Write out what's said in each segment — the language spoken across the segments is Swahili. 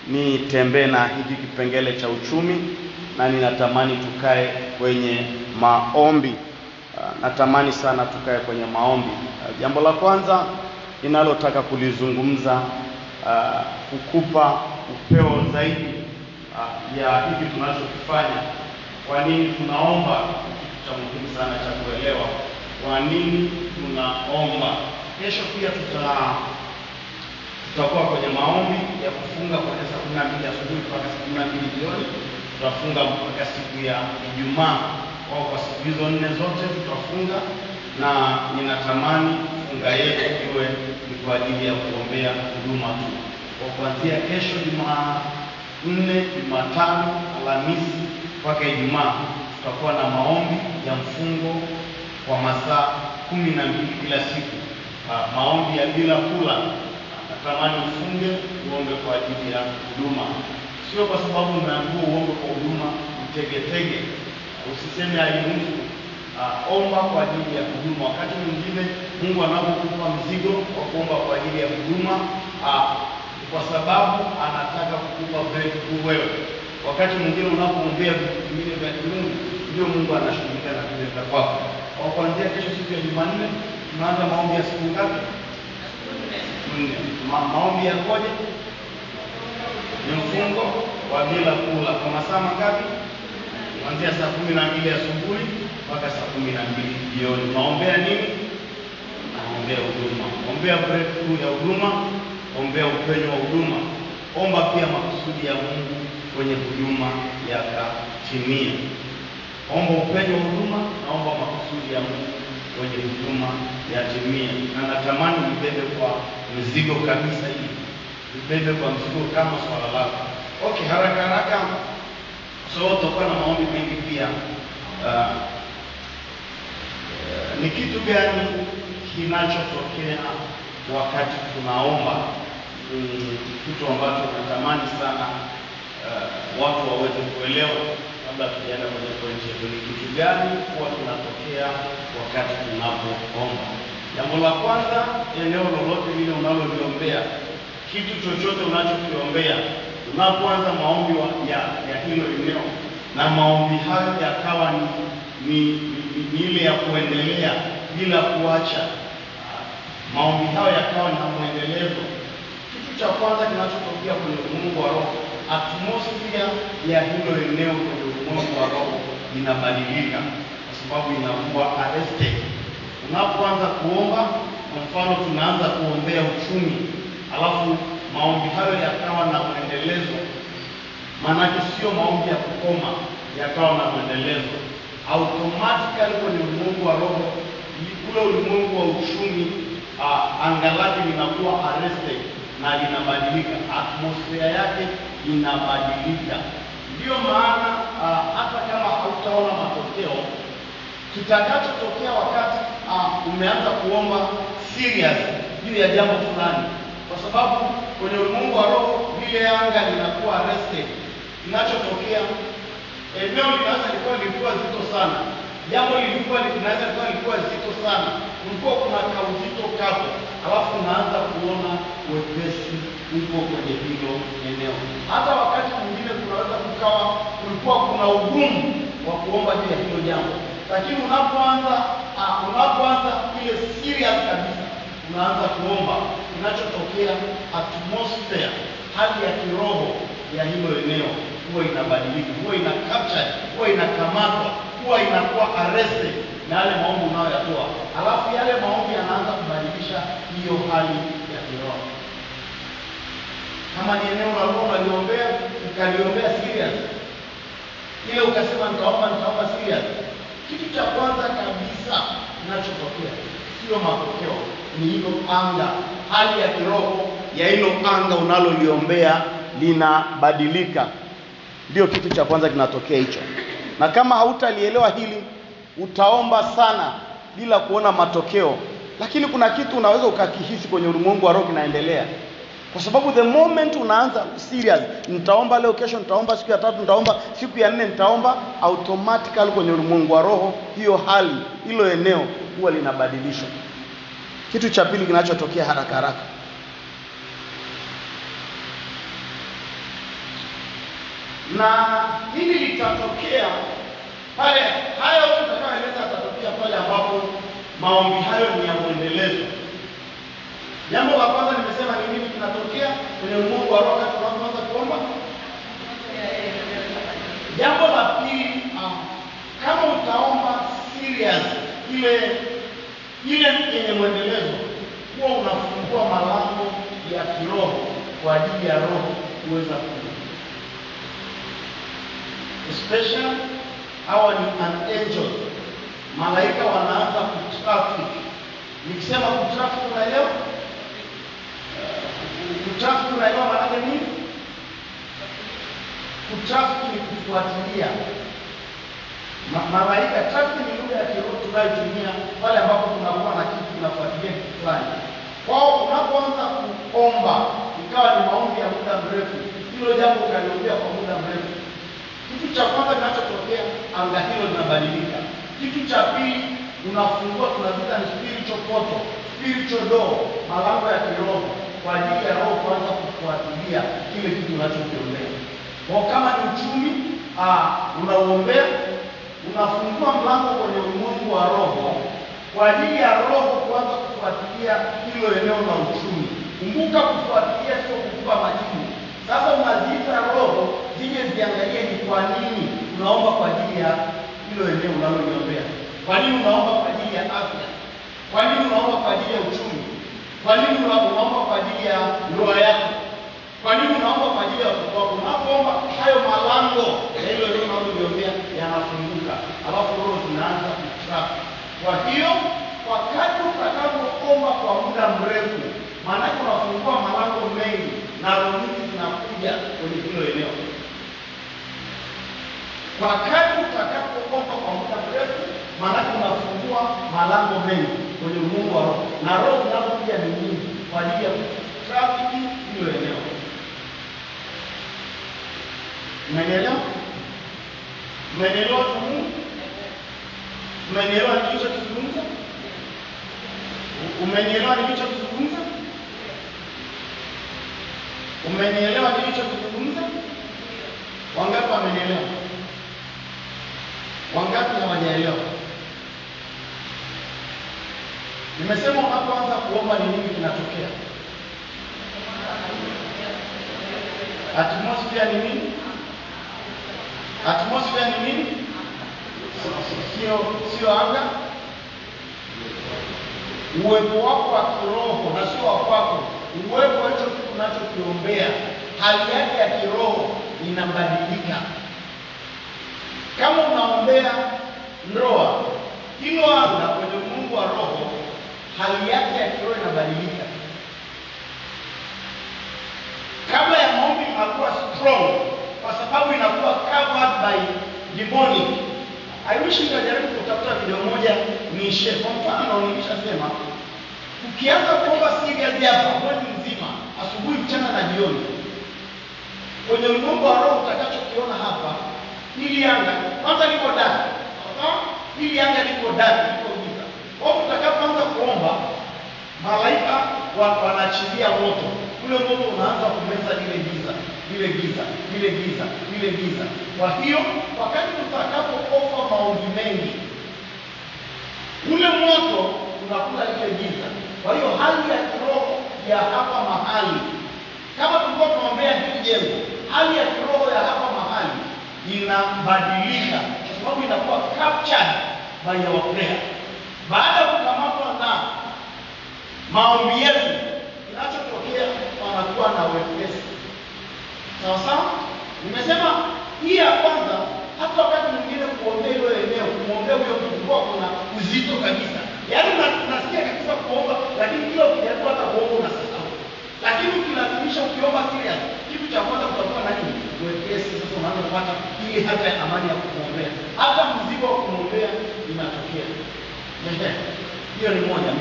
nitembee na hiki kipengele cha uchumi, na ninatamani tukae kwenye maombi. Natamani sana tukae kwenye maombi. Jambo la kwanza ninalotaka kulizungumza, kukupa upeo zaidi ya hiki tunachokifanya. Kwa nini tunaomba? Kitu cha muhimu sana cha kuelewa. Kwa nini tunaomba? Kesho pia tutakuwa kwenye maombi ya kufunga kuanzia saa 12 asubuhi mpaka saa 12 jioni. Tutafunga mpaka siku ya Ijumaa. Kwa siku hizo 4 zote tutafunga, na ninatamani funga yetu iwe ni kwa ajili ya kuombea huduma tu. Kwa kuanzia kesho Jumanne, Jumatano, Alhamisi mpaka Ijumaa tutakuwa na maombi ya mfungo kwa masaa 12 kila siku. Maombi ya bila kula. Natamani ufunge uombe kwa ajili ya huduma. Sio kwa sababu umeambiwa uombe kwa huduma utegetege. Usiseme hainusu. Omba kwa ajili ya huduma. Wakati mwingine Mungu anapokupa mzigo wa kuomba kwa ajili ya huduma, kwa sababu anataka kukupa breakthrough wewe. Wakati mwingine unapoombea vitu vingine vya kimungu, ndio Mungu anashughulika na vile vya kwako. Kwa kuanzia kesho siku ya Jumanne tunaanza maombi ya siku ngapi? 4. Maombi ya koje? Ni mfungo wa bila kula. Kwa masaa mangapi? Kuanzia saa 12 asubuhi mpaka saa 12 jioni. Naombea nini? Naombea huduma. Ombea breakthrough ya huduma, ombea upenyo wa huduma. Omba pia makusudi ya Mungu kwenye huduma yakatimie. Omba upenyo wa huduma, naomba makusudi ya Mungu kwenye huduma yatimie. Na natamani nibebe kwa mzigo kabisa hii. Nibebe kwa mzigo kama swala lako. Okay, haraka. So tutakuwa na maombi mengi pia. Ni kitu gani kinachotokea wakati tunaomba? Kitu ambacho natamani sana watu waweze kuelewa kabla tujaenda kwenye point yetu. Ni kitu gani huwa kinatokea wakati tunapoomba? Jambo la kwanza, eneo lolote lile unaloliombea, kitu chochote unachokiombea, unapoanza maombi ya hilo eneo, na maombi hayo yakawa ni ile ya kuendelea bila kuacha, maombi hayo yakawa na muendelezo, kitu cha kwanza kinachotokea kwenye ulimwengu wa roho, atmosphere ya hilo eneo kwenye ulimwengu wa roho inabadilika, kwa sababu inakuwa arrested. Unapoanza kuomba, kwa mfano tunaanza kuombea uchumi, alafu maombi hayo yakawa na muendelezo, maanake sio maombi ya kukoma, yakawa na muendelezo, automatically kwenye ulimwengu wa roho, ule ulimwengu wa uchumi, anga lake linakuwa arrested na linabadilika, atmosphere yake inabadilika. Ndio maana hata kama hautaona matokeo, kitakachotokea wakati umeanza kuomba serious juu ya jambo fulani, kwa sababu kwenye ulimwengu wa roho vile anga linakuwa arrested, kinachotokea eneo lilikuwa zito sana, jambo lilikuwa zito sana, kulikuwa kuna kauzito kako, alafu unaanza kuona wepesi uko kwenye hilo eneo. Hata wakati mwingine kunaweza kulikuwa kuna ugumu wa kuomba juu ya hilo jambo, lakini unapoanza ile serious kabisa, unaanza kuomba, kinachotokea atmosphere, hali ya kiroho ya hilo eneo huwa inabadilika, huwa ina capture, huwa inakamatwa, huwa inakuwa arrested na yale maombi unayoyatoa. Alafu yale maombi yanaanza kubadilisha hiyo hali ya kiroho. Kama ni eneo la roho unaliombea, ukaliombea serious, ile ukasema nitaomba serious, kitu cha kwanza kabisa kinachotokea sio matokeo, ni hilo anga, hali ya kiroho ya hilo anga unaloliombea linabadilika. Ndio kitu cha kwanza kinatokea hicho. Na kama hautalielewa hili, utaomba sana bila kuona matokeo, lakini kuna kitu unaweza ukakihisi kwenye ulimwengu wa roho kinaendelea. Kwa sababu the moment unaanza serious, nitaomba leo, kesho nitaomba, siku ya 3 nitaomba, siku ya 4 nitaomba, automatically kwenye ulimwengu wa roho hiyo hali, hilo eneo huwa linabadilishwa. Kitu cha pili kinachotokea haraka, Na hili litatokea pale, hayo tutakayoeleza yatatokea pale ambapo maombi hayo ni ya mwendelezo. Jambo la kwanza nimesema ni nini kinatokea kwenye ulimwengu wa roho wakati tunapoanza kuomba. Jambo la pili, kama utaomba serious ile yenye mwendelezo, huwa unafungua malango ya kiroho kwa ajili ya roho kuweza kuja. Especially hawa ni an angel, malaika wanaanza kutraffic. Nikisema kutraffic, unaelewa? Kutraffic unaelewa maana yake nini? Kutraffic ni kufuatilia. Malaika, traffic ni lugha ya kiroho tunayotumia pale ambapo tunakuwa na kitu tunafuatilia kitu fulani. Kwao unapoanza kuomba, ikawa ni maombi ya muda mrefu, hilo jambo ukaliombea kwa muda mrefu, kitu cha kwanza kinachotokea, anga hilo linabadilika. Kitu cha pili, unafungua, tunaita ni spiritual portal, spiritual door, malango ya kiroho kwa ajili ya roho kuanza kufuatilia kile kitu unachokiombea. Kwa kama ni uchumi, unauombea, unafungua mlango kwenye ulimwengu wa roho kwa ajili ya roho kuanza kufuatilia hilo eneo la uchumi. Kumbuka, kufuatilia sio kukupa majibu. Sasa unaziita roho zije ziangalie ni kwa nini unaomba kwa ajili ya hilo eneo unaloliombea. Kwa nini unaomba kwa ajili ya afya? Kwa nini unaomba kwa ajili ya uchumi? Kwa nini unaomba kwa ajili ya ndoa yako? Kwa nini unaomba kwa ajili ya watoto wako? Unapoomba, hayo malango ya hilo eneo unaloliombea yanafunguka, alafu roho zinaanza kutrap. Kwa hiyo wakati utakapoomba kwa muda mrefu, maana unafungua malango mengi na roho nyingi zinakuja kwenye hilo eneo. Wakati utakapoomba kwa muda mrefu, maana unafungua malango mengi kwenye ulimwengu wa roho, na roho zinazokuja ni nyingi kwa ajili ya trafiki hilo eneo. Umenielewa? Umenielewa tu? Umenielewa nilichokizungumza? Umenielewa nilichokizungumza? Umenielewa nilichokizungumza? Wangapi wamenielewa? Wangapi hawajaelewa? Nimesema unapoanza kuomba ni nini kinatokea? Atmosphere ni nini? Atmosphere ni nini? Sio anga. Uwepo wako wa kiroho na sio wa kwako. Uwepo wa hicho kitu unachokiombea, hali yake ya kiroho inabadilika. Kama unaombea ndoa, hilo anga kwenye Mungu wa roho, hali yake ya kiroho inabadilika. Kabla ya maombi inakuwa strong kwa sababu inakuwa covered by demonic. I wish ningejaribu kutafuta video moja niishie. Kwa mfano, nilishasema ukianza kuomba serious hapa mwezi mzima, asubuhi, mchana na jioni, kwenye ulimwengu wa roho utakachokiona hapa, hili anga kwanza liko dark. Hili anga liko dark, liko giza. Kwa hiyo utakapoanza kuomba, malaika wanaachilia moto. Ule moto unaanza kumeza lile giza, lile giza, lile giza, lile giza. Kwa hiyo wakati tutakapoomba maombi mengi, ule moto unakula lile giza. Kwa hiyo hali ya kiroho ya hapa mahali, kama tulikuwa tunaombea hili jengo, hali ya kiroho ya hapa mahali inabadilika kwa sababu inakuwa captured by our prayer. Baada ya kukamatwa na maombi yetu, kinachotokea wanakuwa na wepesi. Sawa sawa? Nimesema hii ya kwanza, hata wakati mwingine kuombea hilo eneo, kumwombea huyo mtu kuna uzito kabisa. Yaani unasikia kabisa kuomba, lakini kila ukijaribu hata kuomba unasahau. Lakini ukilazimisha ukiomba serious, kitu cha kwanza kutakuwa na nini? Wepesi. Sasa unaanza kupata ile hata amani ya kumwombea. Hata mzigo wa kumwombea inatokea. Hiyo ni moja.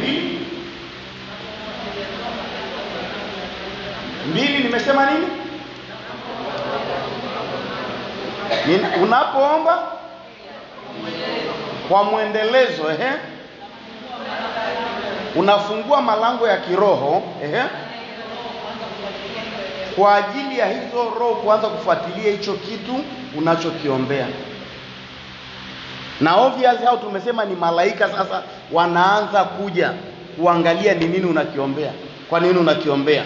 Mbili nimesema nini? Unapoomba kwa mwendelezo, unafungua malango ya kiroho, kwa ajili ya hizo roho kuanza kufuatilia hicho kitu unachokiombea. Na obviously hao tumesema ni malaika, sasa wanaanza kuja kuangalia ni nini unakiombea, kwa nini unakiombea.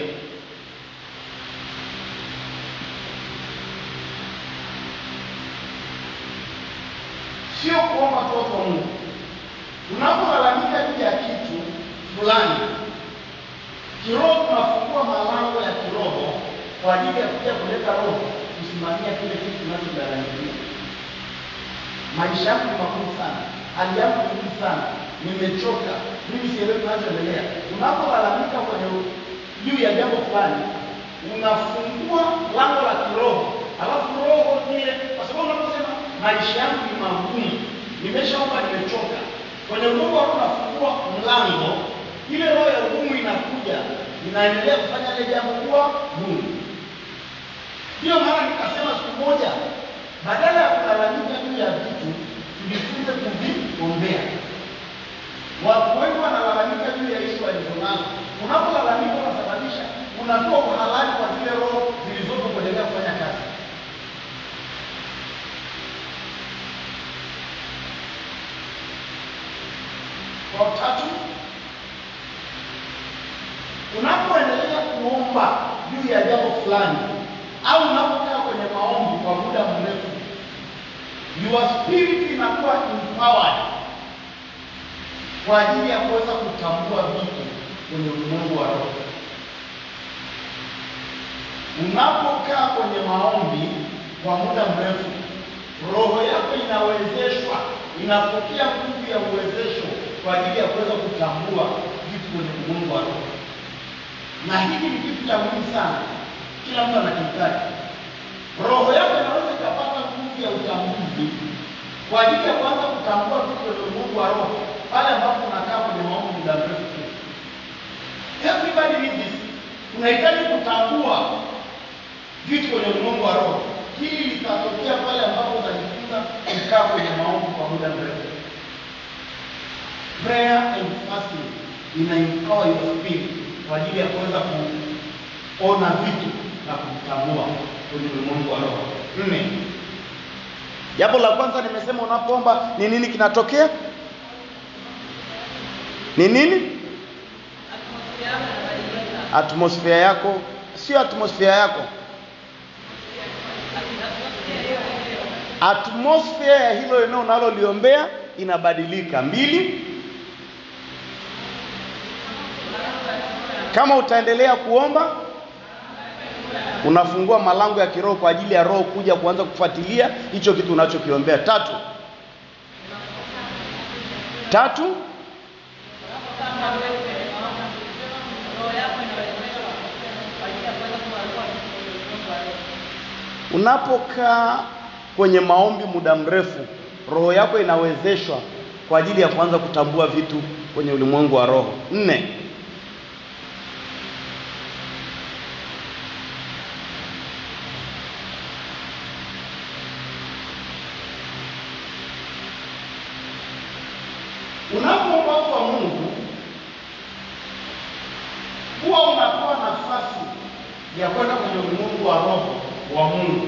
Sio kuomba tu kwa Mungu. Unapolalamika juu ya kitu fulani, kiroho tunafungua malango ya kiroho kwa ajili ya kuja kuleta roho kusimamia kile kitu tunacholalamikia. Maisha yangu ni magumu sana, hali yangu ni ngumu sana, nimechoka, mimi sielewi kinachoendelea. Unapolalamika kwenye juu ya jambo fulani, unafungua lango la kiroho. Alafu roho ile, kwa sababu unaposema maisha yangu ni magumu, nimeshaomba, nimechoka, kwenye roho unafungua mlango, ile roho ya ugumu inakuja, inaendelea kufanya ile jambo kuwa gumu. Ndio maana nikasema siku moja, badala ya kulalamika juu ya vitu, tujifunze kuviombea. Watu wengi wanalalamika juu ya ishu walizonazo. Unapolalamika unasababisha unatoa uhalali kwa zile roho zilizopo kuendelea kufanya kazi. Kwa tatu, unapoendelea kuomba juu ya jambo fulani au unapokaa kwenye maombi kwa muda mrefu, your spirit inakuwa empowered kwa ajili ya kuweza kutambua vitu kwenye ulimwengu wa roho. Unapokaa kwenye maombi kwa muda mrefu, roho yako inawezeshwa, inapokea nguvu ya uwezesho kwa ajili ya kuweza kutambua vitu kwenye ulimwengu wa roho. Na hiki ni kitu cha muhimu sana, kila mtu anakihitaji. Roho yako inaweza kupata nguvu ya utambuzi kwa ajili ya kuanza kutambua vitu kwenye ulimwengu wa roho pale ambapo unakaa kwenye maombi muda mrefu. Everybody needs this. Unahitaji kutambua vitu kwenye ulimwengu wa roho. Hili litatokea pale ambapo utajifunza kukaa kwenye maombi kwa muda mrefu. Prayer and fasting ina-empower your spirit kwa ajili ya kuweza kuona vitu na kutambua kwenye ulimwengu wa roho. 4. Jambo la kwanza nimesema, unapoomba ni nini kinatokea? Ni nini? Atmosphere yako, sio atmosphere yako. Atmosphere ya hilo eneo unaloliombea inabadilika. 2, kama utaendelea kuomba, unafungua malango ya kiroho kwa ajili ya roho kuja kuanza kufuatilia hicho kitu unachokiombea. 3, unapokaa kwenye maombi muda mrefu, roho yako inawezeshwa kwa ajili ya kuanza kutambua vitu kwenye ulimwengu wa roho. 4, unapoomba kwa Mungu, huwa unapewa nafasi ya kwenda kwenye ulimwengu wa roho wa Mungu.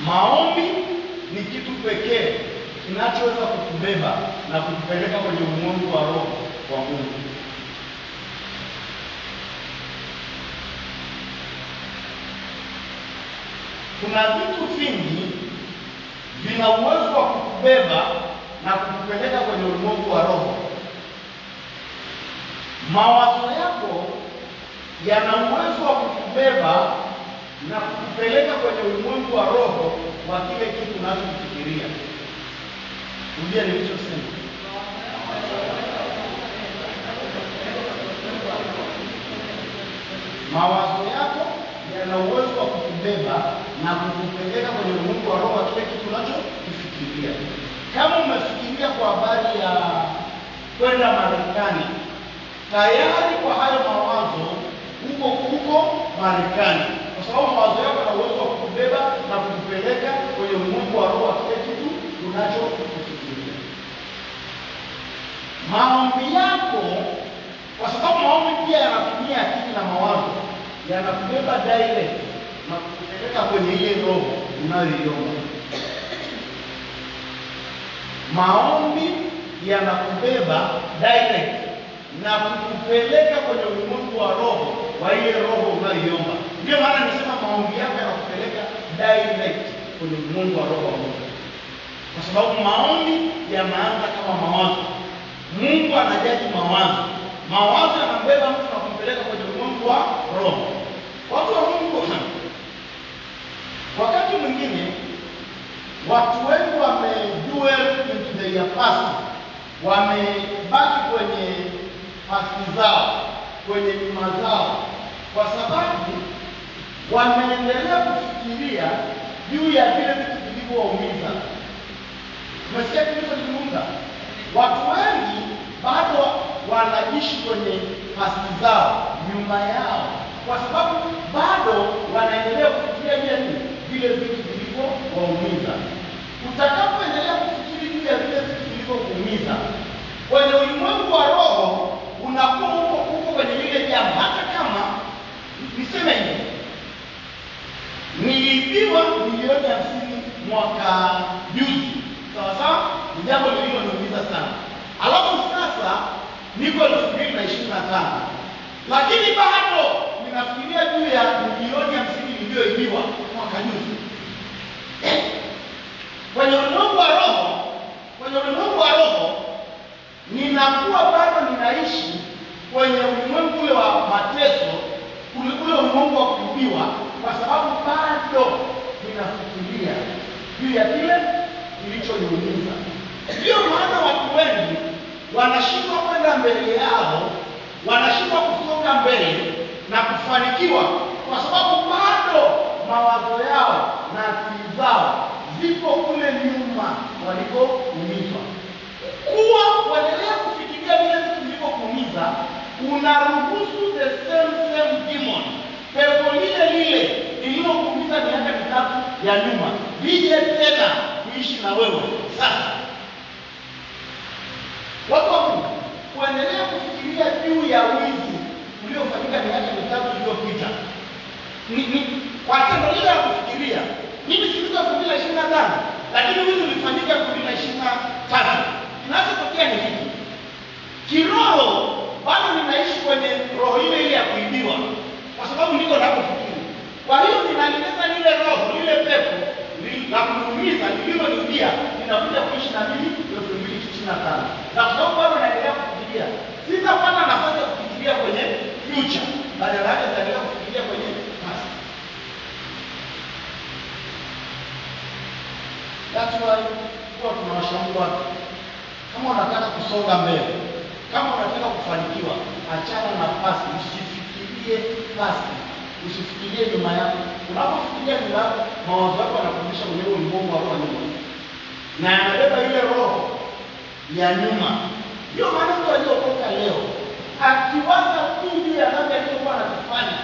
Maombi ni kitu pekee kinachoweza kukubeba na kukupeleka kwenye ulimwengu wa roho wa Mungu. Kuna vitu vingi vina uwezo wa kukubeba na kukupeleka kwenye ulimwengu wa roho. Mawazo yako yana uwezo wa kukubeba na kukupeleka kwenye ulimwengu wa roho wa kile kitu unachofikiria. Rudia nilichosema. Mawazo yako yana uwezo wa kukubeba na kukupeleka kwenye ulimwengu wa roho wa kile kitu unachofikiria. Kama umefikiria kwa habari ya kwenda Marekani, tayari kwa hayo mawazo huko Marekani, kwa sababu mawazo yako yana uwezo wa kukubeba na kukupeleka kwenye ulimwengu wa roho wa kile kitu unachofikiria. Maombi yako, kwa sababu maombi pia yanatumia akili na mawazo, yanakubeba direct na kukupeleka kwenye ile roho unayoiomba. Maombi yanakubeba direct na kukupeleka kwenye ulimwengu wa roho wa ile roho unayoiomba. Ndio maana nimesema maombi yako yanakupeleka direct kwenye ulimwengu wa roho wa Mungu. Kwa sababu maombi yanaanza kama mawazo. Mungu anajaji mawazo. Mawazo yanambeba mtu na kumpeleka kwenye ulimwengu wa roho. Watu wa Mungu, wakati mwingine watu wengi wamedwell into their past, wamebaki kwenye past zao, kwenye nyuma zao, kwa sababu wameendelea kufikiria juu ya vile vitu vilivyowaumiza. Umesikia kilichozungumza? Watu wengi bado wanaishi kwenye past zao, nyuma yao, kwa sababu bado wanaendelea kufikiria vile vitu vilivyowaumiza. Utakapoendelea kufikiri juu ya vile vitu vilivyokuumiza, kwenye ulimwengu wa roho unakuwa huko kwenye lile jambo. Hata kama niseme hivi, niliibiwa milioni 50 mwaka juzi, sawa sawa, ni jambo lililoniumiza sana. Alafu sasa niko 2025, lakini bado ninafikiria juu ya milioni 50 niliyoibiwa mwaka juzi. Kwenye ulimwengu wa roho ninakuwa bado ninaishi kwenye ulimwengu ule wa mateso, ule ulimwengu wa kuibiwa, kwa sababu bado ninafikiria juu ya kile kilichoniumiza. Ndio maana watu wengi wanashindwa kwenda mbele yao, wanashindwa kusonga mbele na kufanikiwa, kwa sababu bado mawazo yao na akili zao zipo kule nyuma walikoumizwa. Kuwa kuendelea kufikiria vile vitu vilivyokuumiza, unaruhusu the same demon, pepo lile lililokuumiza miaka 3 ya nyuma, lije tena kuishi na wewe sasa. Watu wa Mungu, kuendelea kufikiria juu ya wizi uliofanyika miaka 3 iliyopita, kwa tendo lile la kufikiria, mimi sikuwa 2025, lakini wizi ulifanyika 2023. Kinachotokea ni hiki: kiroho bado ninaishi kwenye roho ile ya kuibiwa, kwa sababu ndiko napofikiri. Kwa hiyo ninalileta lile roho, lile pepo la kuniumiza lililoniibia, linakuja kuishi na mimi 2025. Na kwa sababu bado naendelea kufikiria, sitapata nafasi ya kufikiria kwenye future, badala yake nitaendelea kufikiria kwenye past. That's why kwa tunawashauri watu, kama unataka kusonga mbele, kama unataka kufanikiwa, achana na past. Usifikirie past, usifikirie nyuma yako. Unapofikiria nyuma yako, mawazo yako yanakurudisha kwenye ulimwengu wa roho nyuma, na yanabeba ile roho ya nyuma. Ndio maana mtu aliyokoka leo akiwaza tu juu ya dhambi aliyokuwa anafanya,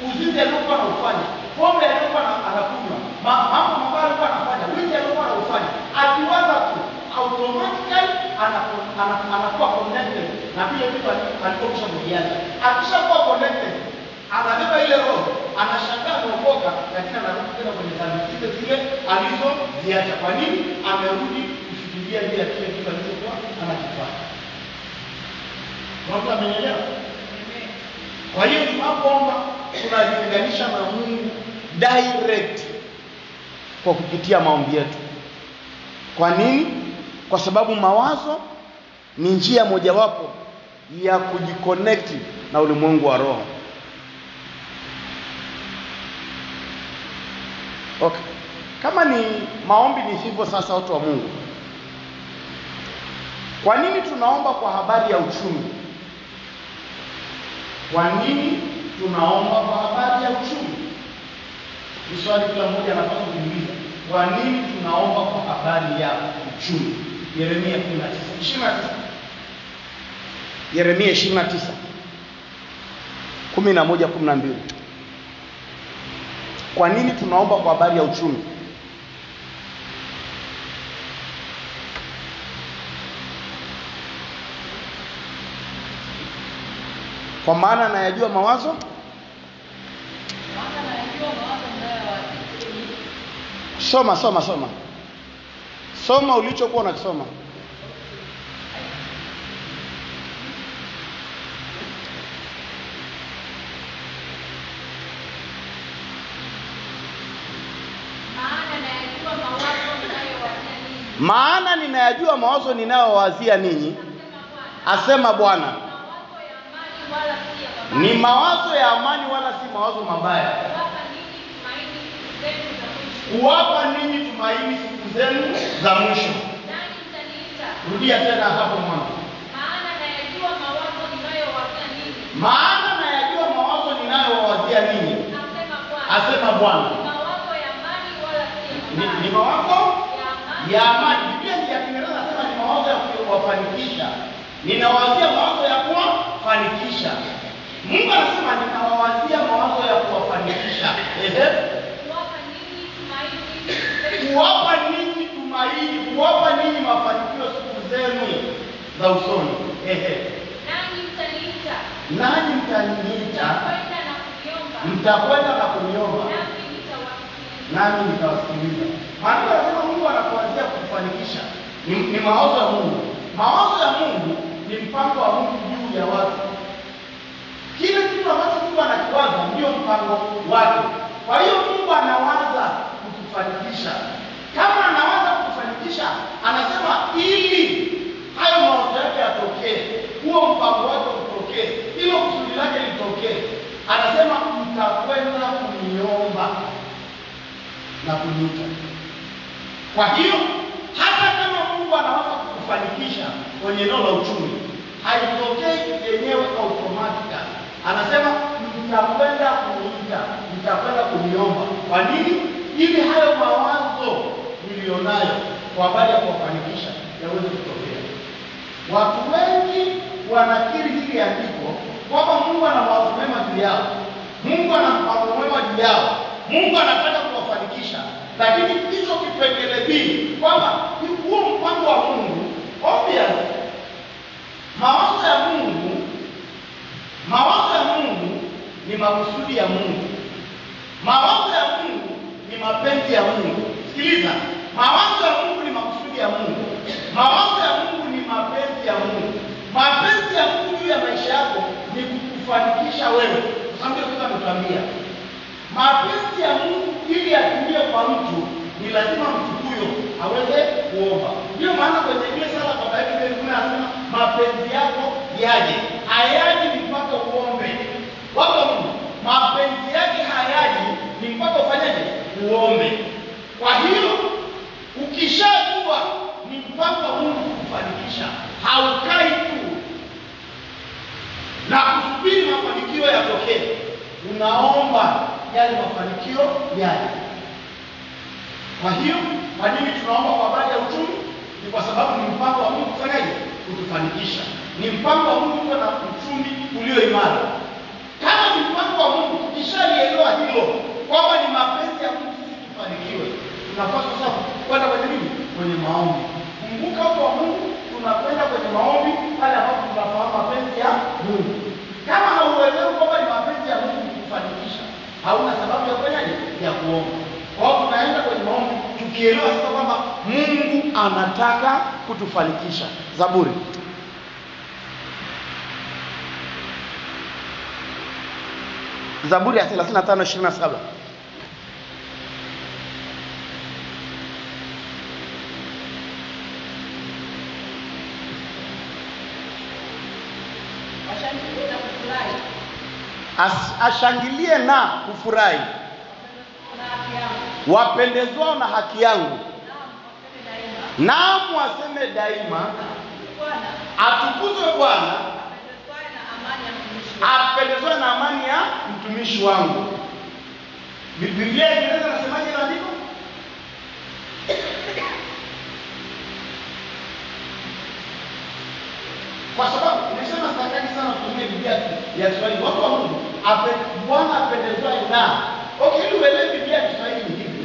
uzinzi aliyokuwa anafanya, pombe aliyokuwa anakunywa, mambo mabaya aliyokuwa anafanya, wizi aliyokuwa anafanya, akiwaza tu, automatically anakuwa connected na vile vitu alivyokusha mjiaza. Akishakuwa connected, anabeba ile roho, anashangaa kuokoka, lakini anarudi tena kwenye dhambi zile alizoziacha. Kwa nini? Amerudi kufikiria juu ya kile kitu alichokuwa anakifanya. Watu wamenielewa? Kwa hiyo tunapoomba tunajiunganisha na Mungu direct kwa kupitia maombi yetu. Kwa nini? Kwa sababu mawazo ni njia mojawapo ya kujiconnect na ulimwengu wa roho. Okay. Kama ni maombi ni hivyo sasa, watu wa Mungu, kwa nini tunaomba kwa habari ya uchumi? Kwa nini tunaomba kwa habari ya uchumi? Ni swali kila mmoja anapaswa kujiuliza. Kwa nini tunaomba kwa habari ya uchumi? Yeremia 29. Yeremia 29 11-12. Kwa nini tunaomba kwa habari ya uchumi? Kwa maana nayajua mawazo Soma ulichokuwa unakisoma. Maana ninayajua mawazo ninayowazia ninyi, asema Bwana. Ni mawazo ya amani wala si mawazo mabaya, kuwapa ninyi tumaini siku zenu za mwisho. Rudia tena hapo mwanzo. Maana nayajua mawazo ninayowazia ninyi, asema Bwana. Ni mawazo ya amani. Biblia ya Kiingereza nasema ni mawazo ya kuwafanikisha. Ninawazia mawazo ya kuwafanikisha. Mungu anasema ninawawazia mawazo ya kuwafanikisha. Kuwapa ninyi tumaini, kuwapa ninyi mafanikio siku zenu za usoni. Nanyi mtaniita, mtakwenda na kuniomba, nami nitawasikiliza. Maana anasema Mungu anakuanzia kufanikisha. Ni mawazo ya Mungu. Mawazo ya Mungu ni mpango wa Mungu juu ya watu. Kile kitu ambacho Mungu anakiwaza ndio mpango wake. Kwa hiyo Mungu anawaza kutufanikisha. Kama anawaza kutufanikisha, anasema ili hayo mawazo yake yatokee, huo mpango wake utokee, hilo kusudi lake litokee, anasema mtakwenda kuniomba na kuniita. Kwa hiyo hata kama Mungu anawaza kukufanikisha kwenye eneo la uchumi, haitokei yenyewe automatically. Anasema mtakwenda kuniita, mtakwenda kuniomba. Kwa nini? Ili hayo mawazo nilionayo kwa habari ya kuwafanikisha yaweze kutokea. Watu wengi wanakiri hili andiko kwamba Mungu ana mawazo mema juu yao, Mungu ana mpango mwema juu yao, Mungu anataka kuwafanikisha. Lakini hicho kipengele B kwamba huo mpango wa Mungu, obvious, mawazo ya Mungu ni makusudi ya Mungu. Mawazo ya Mungu ni mapenzi ya Mungu. Sikiliza, mawazo ya Mungu ni makusudi ya Mungu. Mawazo ya Mungu ni mapenzi ya Mungu. Mapenzi ya Mungu juu ya maisha yako ni kukufanikisha wewe. Kwa sababu ndio ametuambia. Mapenzi ya Mungu ili atimie kwa mtu ni lazima mtu huyo aweze kuomba. Ndio maana kwenye ile sala kwa Biblia inasema mapenzi yako yaje. Hayaji mpaka uombe. Wako Mungu, mapenzi yake hayaji ni mpaka ufanyaje? Uombe. Kwa hiyo ukishajua ni mpaka Mungu kukufanikisha, haukai tu na kusubiri mafanikio yatokee. Unaomba yale mafanikio yaje. Kwa hiyo kwa nini tunaomba kwa habari ya uchumi? Ni kwa sababu ni mpango wa Mungu kufanyaje? Kutufanikisha. Ni mpango wa Mungu kuwa na uchumi ulio imara. Kama ni mpango wa Mungu, tukishalielewa hilo kwamba ni mapenzi ya Mungu sisi tufanikiwe, tunapaswa sasa kwenda kwenye nini? Kwenye maombi. Kumbuka kwa Mungu tunakwenda kwenye maombi pale ambapo tunafahamu mapenzi ya Mungu. Kama hauelewi kwamba ni mapenzi ya Mungu kukufanikisha, hauna sababu ya kufanyaje? Ya kuomba. Kwa hiyo tunaenda kwenye maombi tukielewa sasa kwamba Mungu anataka kutufanikisha. Zaburi. Zaburi ya 35:27. Ashangilie na kufurahi wapendezwao na haki yangu, naam waseme daima, atukuzwe Bwana apendezwae na amani ya mtumishi wangu. Biblia inaweza nasemaje andiko? Kwa sababu nimesema sitaki sana kutumia Biblia ya Kiswahili. Watu wa Mungu, Bwana apendezwae na. Okay, ili uelewe Biblia ya Kiswahili ni hivi.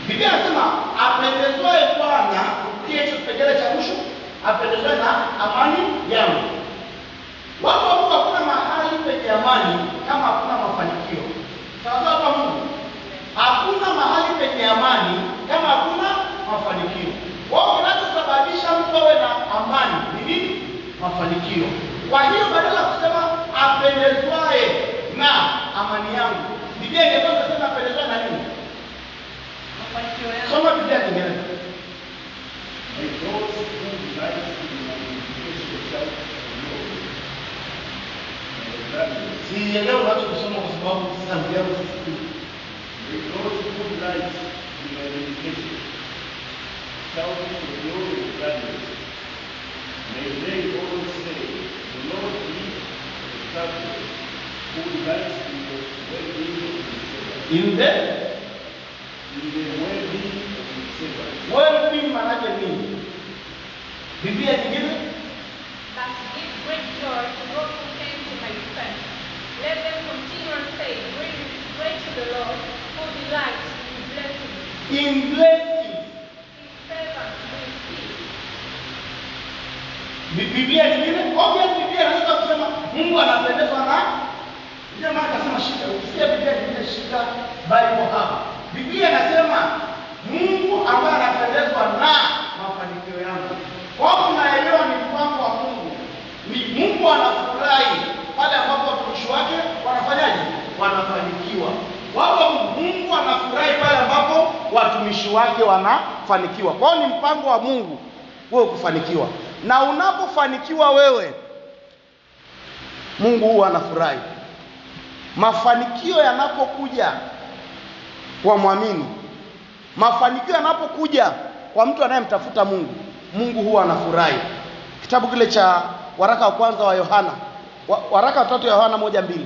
Biblia inasema apendezwae Bwana, ndiye hicho kipengele cha mwisho, apendezwae na amani yangu. Watu wa Mungu, hakuna mahali amani kama hakuna mafanikio. Sawa sawa kwa Mungu. Hakuna mahali ni amani kama hakuna mafanikio. Wao kinachosababisha mtu awe na amani ni nini? Mafanikio. Kwa hiyo badala ya kusema apendezwae na amani yangu, Biblia ingepaswa kusema apendezwae na nini? Mafanikio yangu. Soma Biblia Kiingereza. Sielewi unachosoma kwa sababu sauti yako sisikii. Because good light in my meditation, shouting for the glory of gladness. May they always say, the Lord is the shepherd who delights in the well-being of his servants. In the well-being of his servants. Well-being manake nini? Biblia nyingine? But give great joy to those who came to my defense. Let them continually say, bring praise to the Lord, who delights in blessing. In blessing. His servants will see. Biblia nyingine? Obviously Biblia inaweza kusema Mungu anapendezwa na. Ndio maana akasema shika. Ukisikia Biblia nyingine shika Bible hapa. Biblia inasema Mungu ambaye anapendezwa na mafanikio yangu. Kwa hiyo tunaelewa ni mpango wa Mungu. Ni Mungu anafurahi pale ambapo watumishi wake wanafanyaje? Wanafanikiwa. Wao Mungu anafurahi pale ambapo watumishi wake wanafanikiwa. Kwa hiyo ni mpango wa Mungu wewe kufanikiwa. Na unapofanikiwa wewe, Mungu huwa anafurahi. Mafanikio yanapokuja kwa muamini, mafanikio yanapokuja kwa mtu anayemtafuta Mungu, Mungu huwa anafurahi. Kitabu kile cha waraka wa kwanza wa Yohana, waraka wa 3 Yohana 1:2.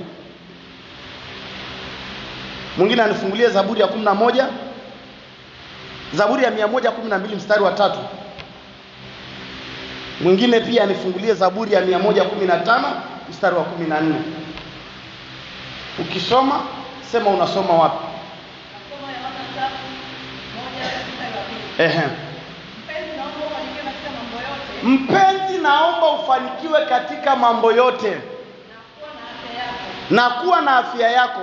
Mwingine anifungulie Zaburi ya 11, Zaburi ya 112 mstari wa 3. Mwingine pia anifungulie Zaburi ya 115 mstari wa 14. Ukisoma sema unasoma wapi? Nasoma Yohana 3:1 mstari wa 2. Mpenzi, naomba ufanikiwe katika mambo yote na kuwa na afya yako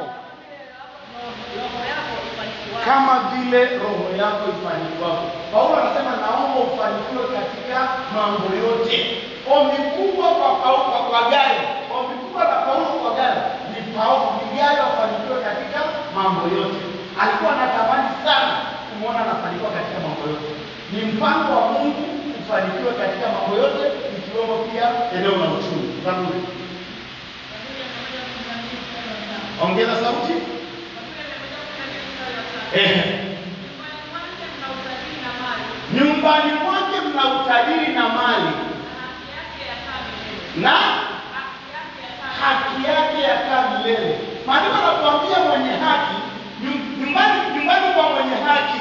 kama vile roho yako ifanikiwavyo. Paulo anasema naomba ufanikiwe katika mambo yote. Ombi kubwa kwa Gayo, ombi kubwa la Paulo kwa Gayo ni Gayo afanikiwe katika mambo yote. Alikuwa anatamani sana kumuona anafanikiwa katika mambo yote. Ni mpango wa Mungu ufanikiwe katika mambo yote, ikiwemo pia eneo la uchumi. Zaburi. Ongeza sauti. Nyumbani mwake mna utajiri na mali, na haki yake yakaa milele. Maandiko yanatuambia mwenye haki, nyumbani kwa mwenye haki.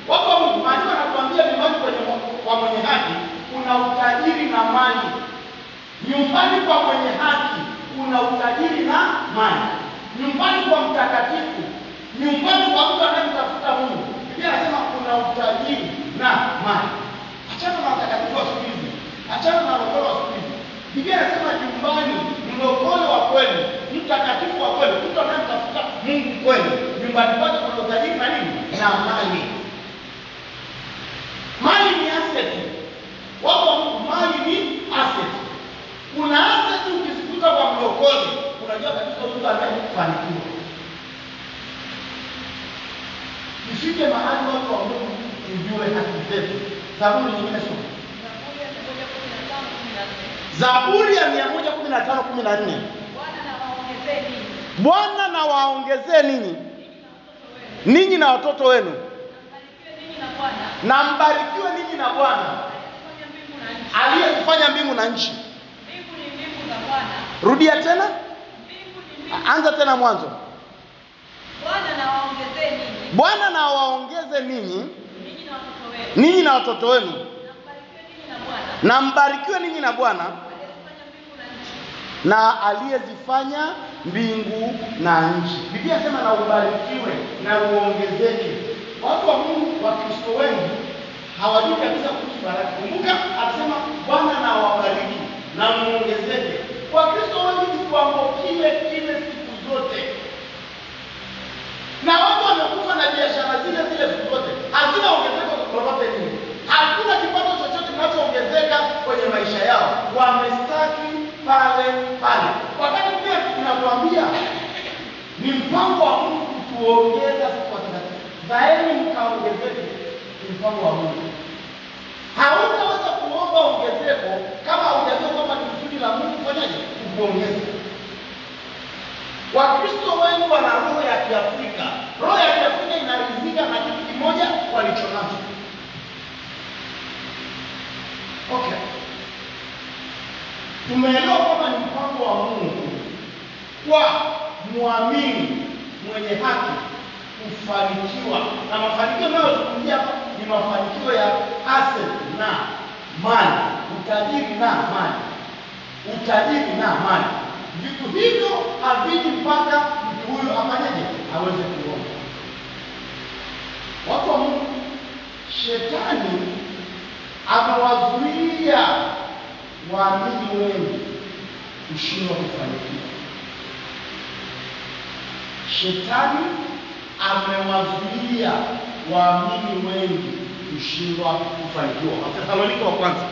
Wako Mungu, maandiko yanatuambia nyumbani kwa mwenye haki kuna utajiri na mali. Nyumbani kwa mwenye haki kuna utajiri na mali. Nyumbani kwa mtakatifu, nyumbani kwa mtu anayemtafuta Mungu, Biblia inasema kuna utajiri na mali. Achana na mtakatifu wa siku hizi, achana na mlokole wa siku hizi. Biblia inasema nyumbani mlokole wa kweli, mtakatifu wa kweli, mtu anayemtafuta Mungu kweli, nyumbani kwake kuna utajiri na nini? Na mali. Mali ni asset. Wako mali ni asset. Kuna asset ukizikuta kwa mlokole, unajua kabisa mtu anayefanikiwa. Ifike mahali watu wa Mungu ujue haki zetu. Zaburi nyingine soma. Zaburi ya 115:14. Bwana na waongezee ninyi na watoto wenu. Na mbarikiwe ninyi na Bwana aliyefanya mbingu na nchi. Rudia tena. Anza tena mwanzo. Bwana na waongeze ninyi na watoto wenu. Na mbarikiwe ninyi na Bwana na aliyezifanya mbingu na nchi. Biblia inasema na ubarikiwe na uongezeke. Watu wa Mungu, wa Kristo wengi hawajui kabisa kuhusu baraka. Kumbuka anasema Bwana na wabariki na muongezeke. Kwa Kristo wengi ni kiwango kile siku zote. Na watu wamekufa na biashara zile siku zote. kutuongeza sisi watakatifu. Zaeni mkaongezeke, ni mpango wa Mungu. Hautaweza kuomba ongezeko kama hujajua kwamba ni kusudi la Mungu kufanyaje? Kukuongeza. Wakristo wengi wana roho ya Kiafrika. Roho ya Kiafrika inaridhika na kitu kimoja walichonacho. Okay. Tumeelewa kwamba ni mpango wa Mungu kwa muamini mwenye haki kufanikiwa, na mafanikio yanayozungumzia hapa ni mafanikio ya asset na mali, utajiri na mali, utajiri na mali. Vitu hivyo haviji mpaka mtu huyo afanyaje? Aweze kuomba. Watu wa Mungu, shetani amewazuia waamini wengi kushindwa kufanikiwa. Shetani amewazuia waamini wengi kushindwa kufanikiwa. Wathesalonike wa kwanza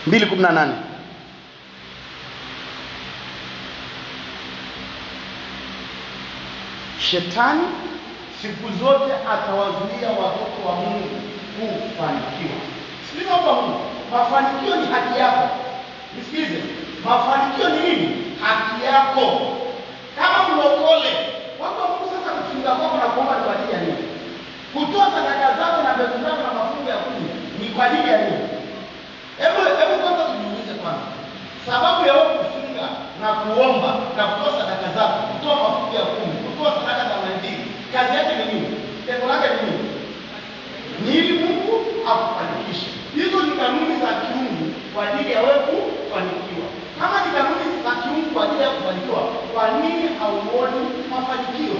2:18. Shetani siku zote atawazuia watoto wa Mungu kufanikiwa. Sikiliza kwa Mungu, mafanikio ni haki yako. Nisikilize, mafanikio ni nini? Haki yako. Kama mlokole, watu wa Mungu sasa kufunga kwako na kuomba ni kwa ajili ya nini? Kutoa sadaka zako na mbegu zako na mafungu ya kumi ni kwa ajili ya nini? Hebu kwanza tujiulize kwanza. Sababu ya wewe kufunga na kuomba na kutoa sadaka zako, kutoa mafungu ya kumi, kutoa sadaka za mandili, kazi yake ni nini? Lengo lake ni nini? Ni ili Mungu akufanikishe. Hizo ni kanuni za kiungu kwa ajili ya wewe kufanikiwa. Kama ni kanuni za kiungu kwa ajili ya kufanikiwa, kwa nini hauoni mafanikio?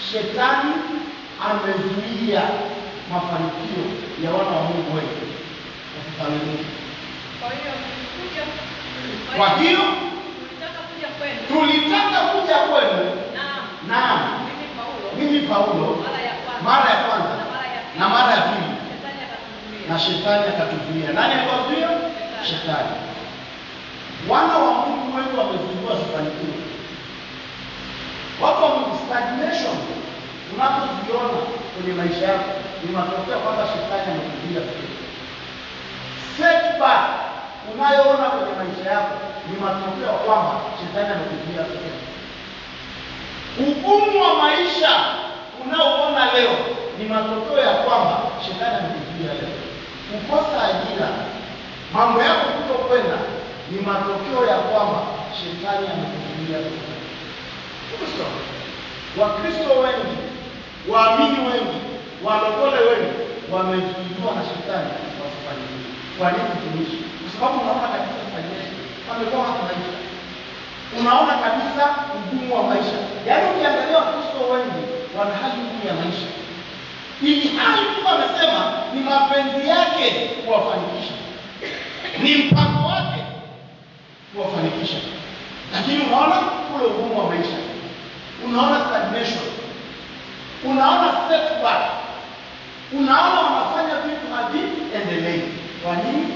Shetani amezuia mafanikio ya wana wa Mungu wengi. Kwa hiyo tulitaka kuja kwenu. Naam. Mimi Paulo mara ya kwanza na mara ya pili, na shetani akatuzuia. Nani aliwazuia? Shetani. Wana wa Mungu wengi wamezuiwa wasifanikiwe. Watu wa Mungu, stagnation unapoziona kwenye maisha yako ni matokeo kwamba shetani amekuzuia. Setback unayoona kwenye maisha yako ni matokeo kwamba shetani amekuzuia. Ugumu wa maisha unaoona leo ni matokeo ya kwamba shetani amekuzuia leo. Kukosa ajira, mambo yako kutokwenda ni matokeo ya kwamba shetani amekuzuia leo. Wakristo wengi, waamini wengi, walokole wengi wamezuiliwa na shetani wasifanikiwe. Kwa nini mtumishi? Kwa sababu unaona kabisa stagnation, wamekuwa hata maisha. Unaona kabisa ugumu wa maisha. Yaani ukiangalia Wakristo wengi wana hali ngumu ya maisha. Ili hali Mungu amesema ni mapenzi yake kuwafanikisha. Ni mpango wake kuwafanikisha. Lakini unaona kule ugumu wa maisha. Unaona stagnation. Unaona setback. Unaona wanafanya vitu haviendelei. Kwa nini?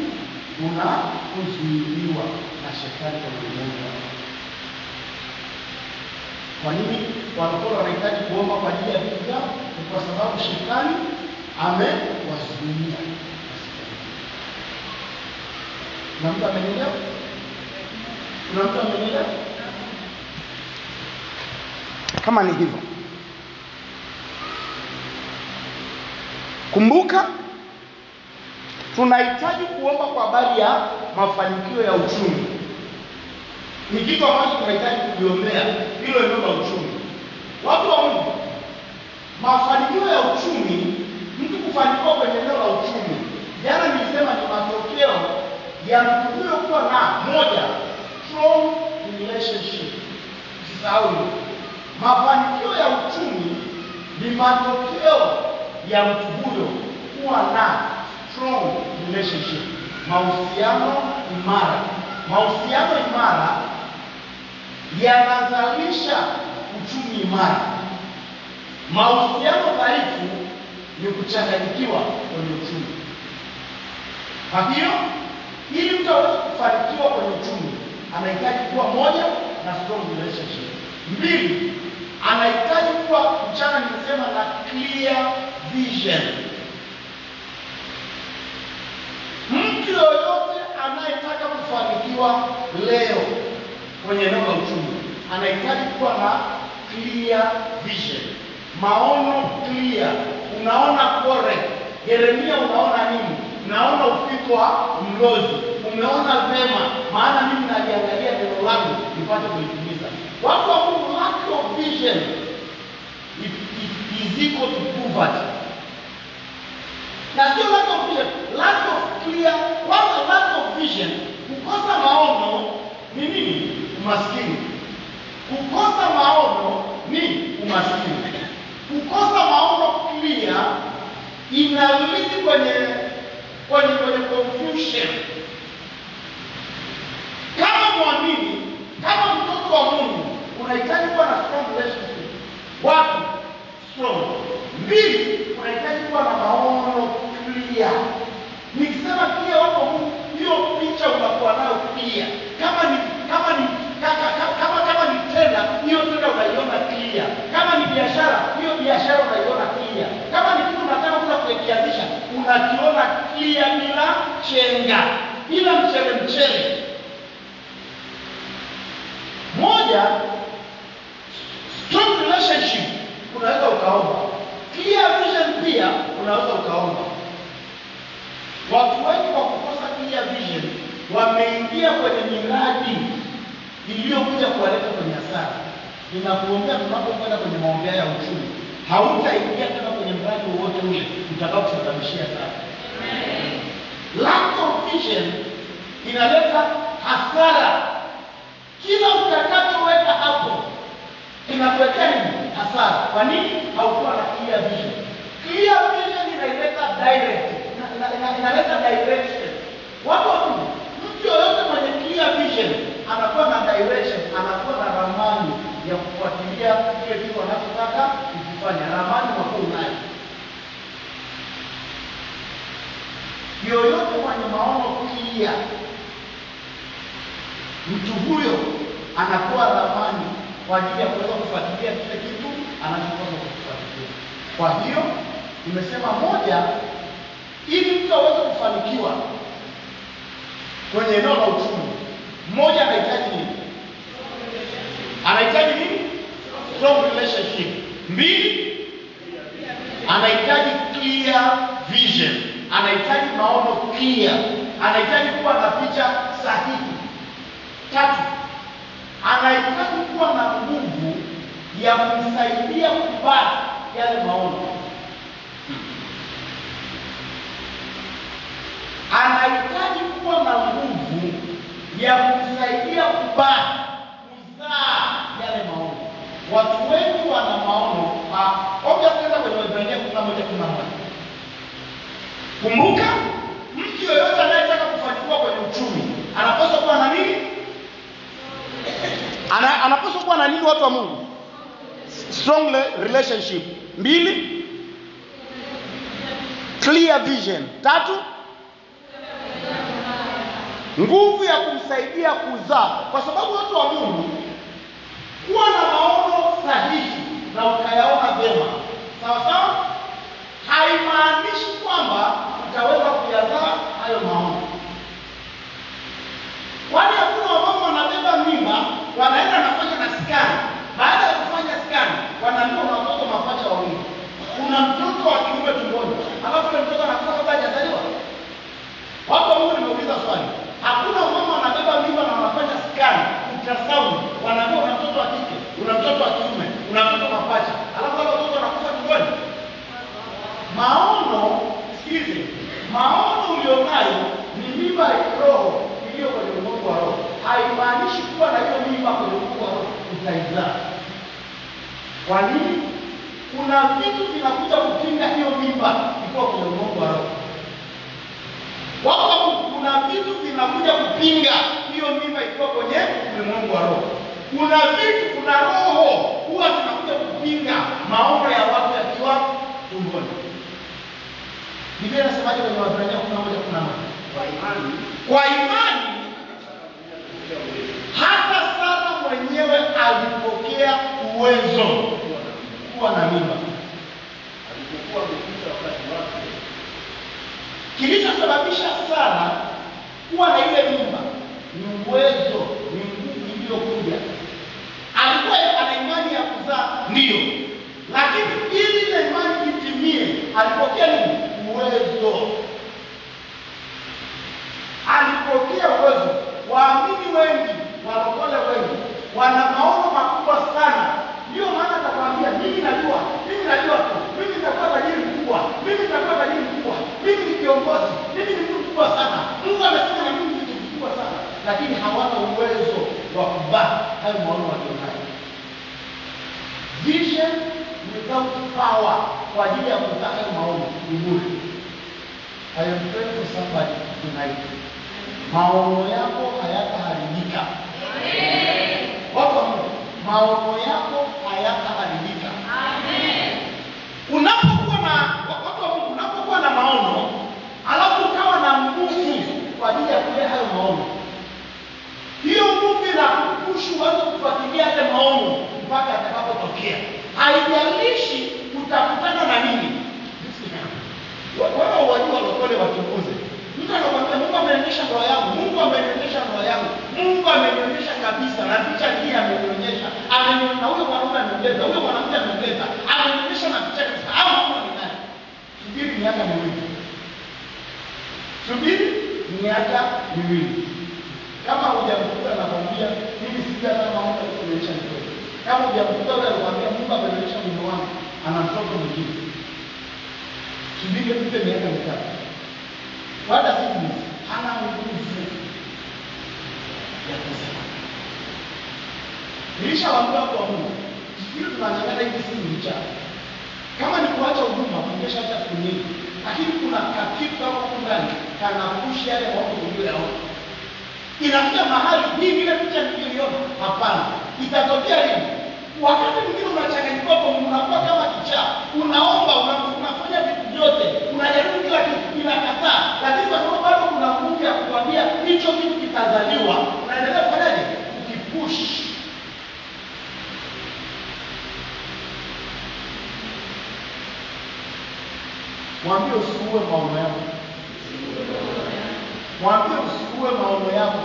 Unakuzuiliwa na shetani kwa ulimwengu. Kwa nini wanakuwa wanahitaji kuomba kwa ajili ya vitu vyao? Ni kwa sababu shetani amewazuia. Kuna mtu amenielewa? Kuna mtu amenielewa? Kama ni hivyo, kumbuka tunahitaji kuomba kwa habari ya mafanikio ya uchumi. Ni kitu ambacho tunahitaji kujiombea, hilo eneo la uchumi. Watu wa Mungu, mafanikio ya uchumi, mtu kufanikiwa kwenye eneo la uchumi, jana nilisema ni matokeo ya mtu huyo kuwa na moja, strong relationship. Usisahau, mafanikio ya uchumi ni matokeo ya mtu huyo kuwa na strong relationship, mahusiano imara. Mahusiano imara yanazalisha uchumi imara. Mahusiano dhaifu ni kuchanganyikiwa kwenye uchumi. Kwa hiyo ili mtu aweze kufanikiwa kwenye uchumi, anahitaji kuwa moja na strong relationship. 2, anahitaji kuwa mchana, nimesema na clear vision. Mtu yoyote anayetaka kufanikiwa leo kwenye eneo la uchumi anahitaji kuwa na clear vision, maono clear. Unaona correct. Yeremia, unaona nini? Naona ufito wa mlozi. Umeona vema, maana mimi naliangalia neno langu nipate kulitimiza. Watu wa Mungu, lack of vision is equal to poverty. Na sio lack of vision, lack of clear. Kwanza lack of vision, kukosa maono ni nini? Umaskini. Kukosa maono ni umaskini. Kukosa maono clear inalidi kwenye confusion. Kama muamini, kama mtoto wa Mungu, unahitaji kuwa na strong relationship. Watu strong. 2, unahitaji kuwa na maono clear. Nikisema pia watu wa Mungu, hiyo picha unakuwa nayo clear. Kama ni tenda, hiyo tenda unaiona clear. Kama ni biashara, hiyo biashara unaiona clear. Kama ni kitu unataka kuja kukianzisha, unakiona clear, bila chenga, bila mchele. Moja, strong relationship unaweza ukaomba. Clear vision pia unaweza ukaomba. Watu wengi kwa kukosa clear vision wameingia kwenye miradi iliyokuja kuwaleta kwenye hasara. Ninakuombea tunapokwenda kwenye maombea ya uchumi, hautaingia tena kwenye mradi wowote ule utakao kusababishia hasara. Lack of vision inaleta hasara. Kila utakachoweka hapo inakuletea nini? Hasara. Kwa nini? Haukuwa na clear vision. Clear vision inaleta direction. Watu wa Mungu, mtu yoyote mwenye clear vision anakuwa na direction, anakuwa na ramani ya kufuatilia kile kitu anachotaka kufanya. Ramani wako unayo. Yoyote mwenye maono clear, mtu huyo anakuwa ramani kwa ajili ya kuweza kufuatilia kile kitu anachotaka kufuatilia. Kwa hiyo nimesema moja, ili mtu aweze kufanikiwa kwenye eneo la uchumi, mmoja anahitaji nini? Anahitaji nini? Strong relationship. 2, anahitaji clear vision. Anahitaji maono clear. Anahitaji kuwa na picha sahihi. 3, anahitaji kuwa na nguvu ya kumsaidia kupata yale maono. Anahitaji kuwa na nguvu ya kumsaidia kuzaa yale maono. Watu wengi wana maono. Obviously kwenye Waebrania 11:11. Kumbuka, mtu yoyote anayetaka kufanikiwa kwenye uchumi anapaswa kuwa na nini? Anapaswa kuwa na nini, watu wa Mungu? Strong relationship. 2, clear vision. 3, nguvu ya kumsaidia kuzaa. Kwa sababu watu wa Mungu, kuwa na maono sahihi na ukayaona vyema sawa sawa, haimaanishi kwamba utaweza kuyazaa hayo maono. Wale hakuna wamama wanabeba mimba, wanaenda nafanya na scan. Baada ya kufanya scan, wanaambiwa una watoto mapacha wawili. Una mtoto wa kiume tumboni, alafu yule mtoto anakufa kabla hajazaliwa. Watu wa Mungu, nimeuliza swali. Hakuna mama wanabeba mimba na wanafanya scan, ultrasound, wanaambiwa una mtoto wa kike, una mtoto wa kiume, una mtoto mapacha, alafu wale watoto wanakufa tumboni. Maono, sikize, maono ulionayo ni mimba ya roho iliyo kwenye ulimwengu wa roho. Haimaanishi kuwa na hiyo mimba kwenye ulimwengu wa roho utaizaa. Kwa nini? Kuna vitu vinakuja kupinga hiyo mimba ikiwa kwenye ulimwengu wa roho. Kuna vitu vinakuja kupinga hiyo mimba ikiwa kwenye ulimwengu wa roho. Kuna roho huwa zinakuja kupinga maono ya watu yakiwa tumboni. Biblia inasemaje kwenye Waebrania 11:11? Kwa imani hata Sara mwenyewe alipokea uwezo kuwa na mimba. Alipokuwa amepita wakati wake, Kilichosababisha Sara kuwa na ile mimba ni uwezo, ni nguvu iliyokuja. Alikuwa ana imani ya kuzaa, ndio, lakini ili ile imani itimie, alipokea nini? Uwezo. Alipokea uwezo. Waamini wengi, walokole wengi wana maono makubwa sana. Ndio maana atakwambia mimi najua tu, mimi nitakuwa tajiri mkubwa, mimi nitakuwa tajiri mkubwa, mimi ni kiongozi, mimi ni mtu mkubwa sana. Mungu amesema na mimi ni mtu mkubwa sana, lakini hawana uwezo wa kubaki hayo maono walionayo. Vision without power kwa ajili ya kuzaa hayo maono ni bure. I am praying for somebody tonight. Maono yako hayataharibika. Amen. Watu wa Mungu, maono yako hayataharibika. Amen. Unapokuwa na watu wa Mungu, unapokuwa na maono, alafu ukawa na nguvu kwa ajili ya kulea hayo maono, hiyo nguvu inakupush uanze kufuatilia yale maono mpaka atakapotokea. Haijalishi utakutana na nini. Wewe wajua lokole watukuze. Mtu anakuambia Mungu amenionyesha ndoa yangu, Mungu amenionyesha ndoa yangu, Mungu amenionyesha kabisa, na picha hii amenionyesha. Na huyo mwanaume ameleta, huyo mwanamke ameleta, amenionyesha na picha kabisa. Hao Mungu ni nani? Subiri miaka miwili. Subiri miaka miwili. Kama hujamkuta nakwambia mimi sija kama Mungu amenionyesha ndoa. Kama hujamkuta yule anakuambia Mungu amenionyesha mume wangu, ana mtoto mwingine. Subiri tupe miaka mitatu. Baada ya siku hizi hana nguvu ya kusema. Nilishawaambia watu wa Mungu, sisi tunanyang'ana hivi siku njaa. Kama ni kuacha huduma, tungeshaanza siku nyingi. Lakini kuna kakitu kama huko ndani kanapushi yale mambo uliyoyaona. Inafika mahali hii ile picha niliyoiona, hapana. Itatokea lini? Wakati mwingine unachanganyikiwa kwa unakuwa kama kichaa. Unaomba, unafanya vitu vyote, unajaribu kila kitu, inakataa. Lakini kwa sababu bado kuna nguvu ya kukwambia hicho kitu kitazaliwa, unaendelea kufanyaje? Ukipush. Mwambie usiue maono yako. Mwambie usiue maono yako.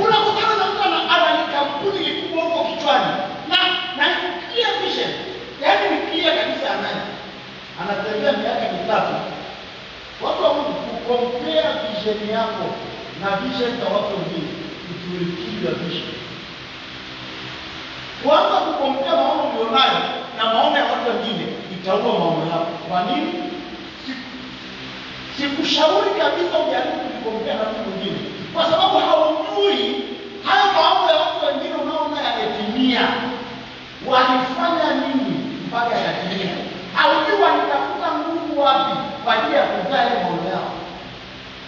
Unakutana na mtu ana kampuni likubwa huko kichwani. Na clear vision. Yaani ni clear kabisa anaye. Anatembea miaka mitatu. Watu wa Mungu, kukompea vision yako na vision za watu wengine, utulikiwa vision. Kwanza kukompea maono ulionayo na maono ya watu wengine, itaua maono yako. Kwa nini? Sikushauri kabisa ujaribu kujikompea na mtu mwingine, kwa sababu haujui hayo maono ya watu wengine unaona yametimia, walifanya nini mpaka yatimia. Haujui walitafuta nguvu wapi kwa ajili ya kuzaa ile maono yao.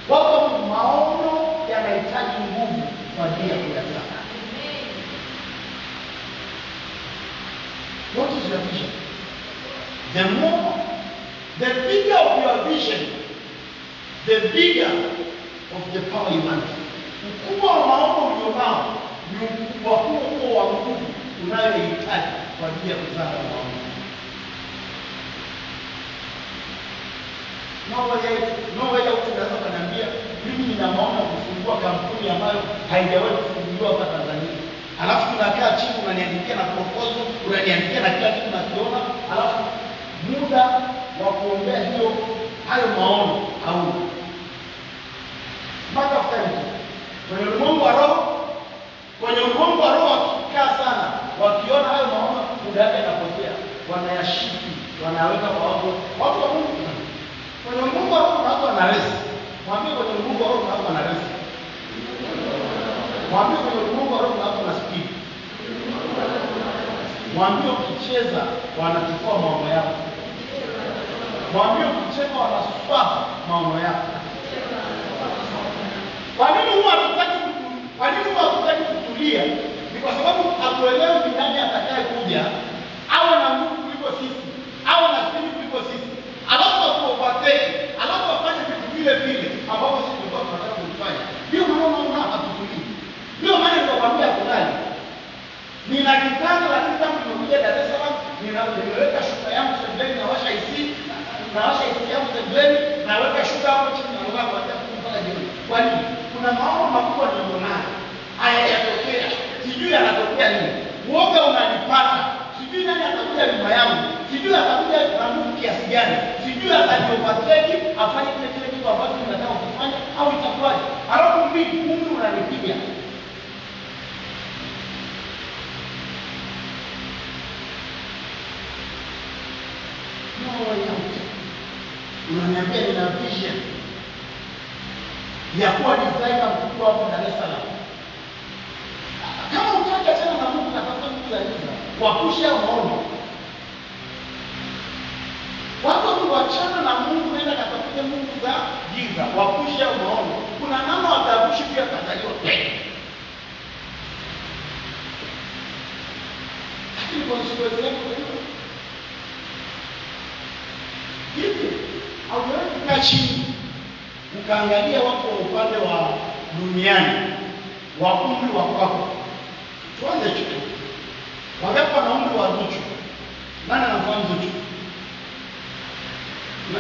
Wako maono yanahitaji nguvu kwa ajili ya kuyazaa. What is your vision? The bigger of your vision, the bigger of the power you want. Ukubwa wa maono ulionao ni ukubwa huo wa nguvu unayohitaji kwa ajili ya kuzaa maono. Noweza unaweza kuniambia mimi nina maono ya kufungua kampuni ambayo haijawahi kufunguliwa hapa Tanzania. Alafu tunakaa chini unaniandikia na proposal, unaniandikia na kila kitu nakiona, alafu muda wa kuombea hayo maono hauna. Mpaka fulani kwenye ulimwengu wa roho, wakikaa sana, wakiona hayo maono muda yake inapotea, wanayashiki, wanaweka kwa watu wa Mungu. Kwenye ulimwengu wa roho kuna watu wanaresi. Mwambie kwenye ulimwengu wa roho kuna watu wanaresi. Mwambie kwenye ulimwengu wa roho kuna watu wana speed. Mwambie ukicheza wanachukua maono yako. Mwambie ukicheza wanaswap maono yako. Kwa nini huwa hatutaki kutulia? Ni kwa sababu hatuelewi ni nani atakaye kuja, awe na nguvu kuliko sisi, awe na speed kuliko sisi, alafu atuovertake, alafu afanye vitu vile vile ambavyo sisi tulikuwa tunataka kufanya. Ndio maana unaona hatutulii. Ndio maana ndio kwambia kulali. Nina kitanda nimekuja Dar es Salaam, nimeweka shuka yangu sebuleni, nawasha AC yangu sebuleni, naweka shuka hapo chini na lala kwa hata mpaka jioni. Kwa nini? Kuna maono makubwa nilionayo. Haya yatokea. Sijui yanatokea nini. Uoga unanipata. Sijui nani atakuja nyuma yangu. Sijui atakuja na nguvu kiasi gani. Sijui ataniovertake afanye kile kitu ambacho ninataka kufanya au itakuwaje. Alafu mimi unanipiga. Unaniambia nina vision ya kuwa designer mkubwa hapo Dar es Salaam. Kama utaki achana na Mungu na tafuta Mungu za giza, wapusha maono. Watu wakiachana na Mungu naenda katafute Mungu za giza, wapusha maono. Kuna namna watabushi pia kazaliwa peke. Lakini kwa siku yako hivi hauwezi kukaa chini ukaangalia watu wa upande wa duniani wa umri wa kwako. Tuanze chuo. Wangapi wana umri wa Zuchu? Nani anafahamu Zuchu?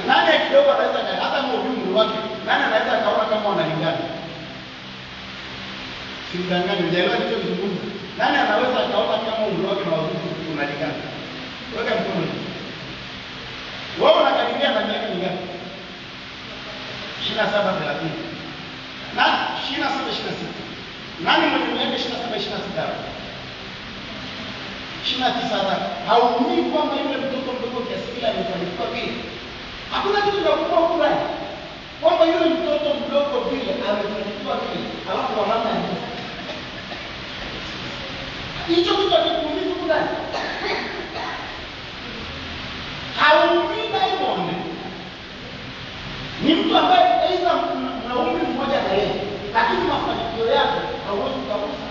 Nani kidogo anaweza hata kwa umri wake, nani anaweza kaona kama wanalingana? Simdanganye, ndio nilichozungumza. Nani anaweza kaona kama umri wake na Zuchu unalingana? Weka mkono. Wewe unakaribia na miaka mingapi? 27 30. Na 27 26. Nani mwenye miaka 27 26? 29 hata. Haumii kwamba yule mtoto mdogo kiasi kile amefanikiwa vile. Hakuna kitu cha kupa kula. Kwamba yule mtoto mdogo vile amefanikiwa vile. Alafu wanamna hivi. Hicho kitu kikuumiza kula. Haumii Diamond. Ni mtu ambaye aidha mna umri mmoja na yeye, lakini mafanikio yake hauwezi kukosa.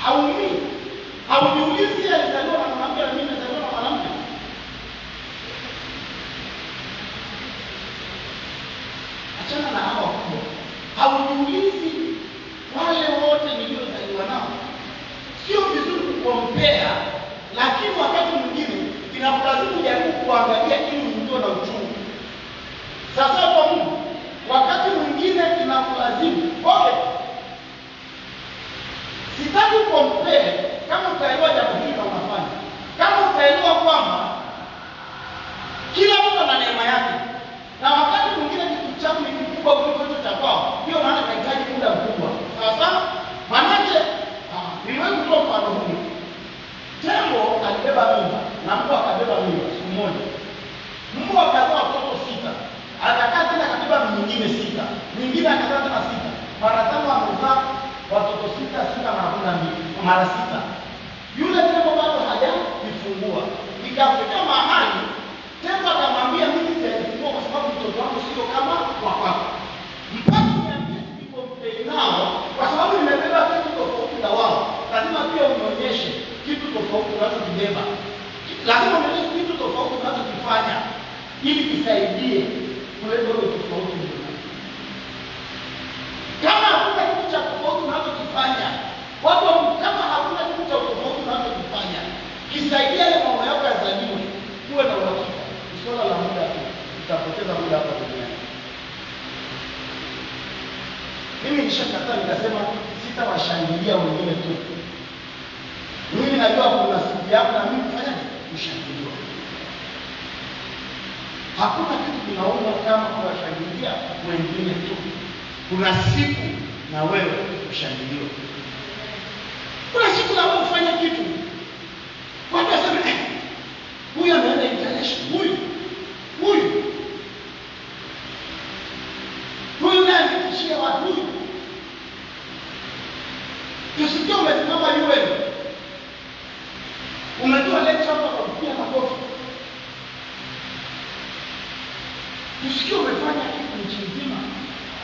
Haumii. Haujiulizi alizaliwa na mwanamke na mimi nimezaliwa na mwanamke. Achana na hao wakubwa. Haujiulizi wale wote niliozaliwa nao. Sio vizuri kukompea, lakini wakati mwingine inakulazimu kujaribu kuangalia ili mtu na uchungu. Sasa kwa Mungu, wakati mwingine inakulazimu. Okay. Sitaki compare kama utaelewa jambo hili na unafanya. Kama utaelewa kwamba kila mtu ana neema yake. Na wakati mwingine kitu changu ni kikubwa kuliko hicho cha kwao. Hiyo maana inahitaji muda mkubwa. Sasa manake niwewe kutoa mfano huu. Tembo alibeba mimba na mbwa akabeba mimba siku moja. Mbwa akazaa watoto 6. Akakaa tena akabeba nyingine 6. Nyingine akazaa tena 6. Mara 5 amezaa watoto 6 mara 6. Yule tembo bado hajajifungua. Ikafika mahali tembo akamwambia mimi sijajifungua kwa sababu mtoto wangu sio kama wa kwako. Mpaka niambie siko mpei nao kwa sababu nimebeba kitu tofauti na wao. Lazima pia unionyeshe kitu tofauti unachokibeba. Lazima unionyeshe kitu tofauti unachokifanya ili kisaidie kuleta ule tofauti. Kama hakuna kitu cha tofauti unachokifanya, watu kama hakuna kitu cha tofauti unachokifanya, kisaidia ile mambo yako yazaliwe, kuwe na uhakika. Swala la muda tu, utapoteza muda hapa duniani. Mimi nishakataa nikasema sitawashangilia wengine tu. Mimi najua kuna siku yangu na mimi kufanya kushangiliwa. Hakuna kitu kinauma kama kuwashangilia wengine tu. Kuna siku na wewe kushangiliwa. Kuna siku na wewe ufanye kitu. Watu waseme huyu ameenda international, huyu naye ametishia watu huyu. Tusikie umesimama UN. Umetoa lecture hapa kwa kupiga makofi. Tusikie umefanya kitu nchi nzima.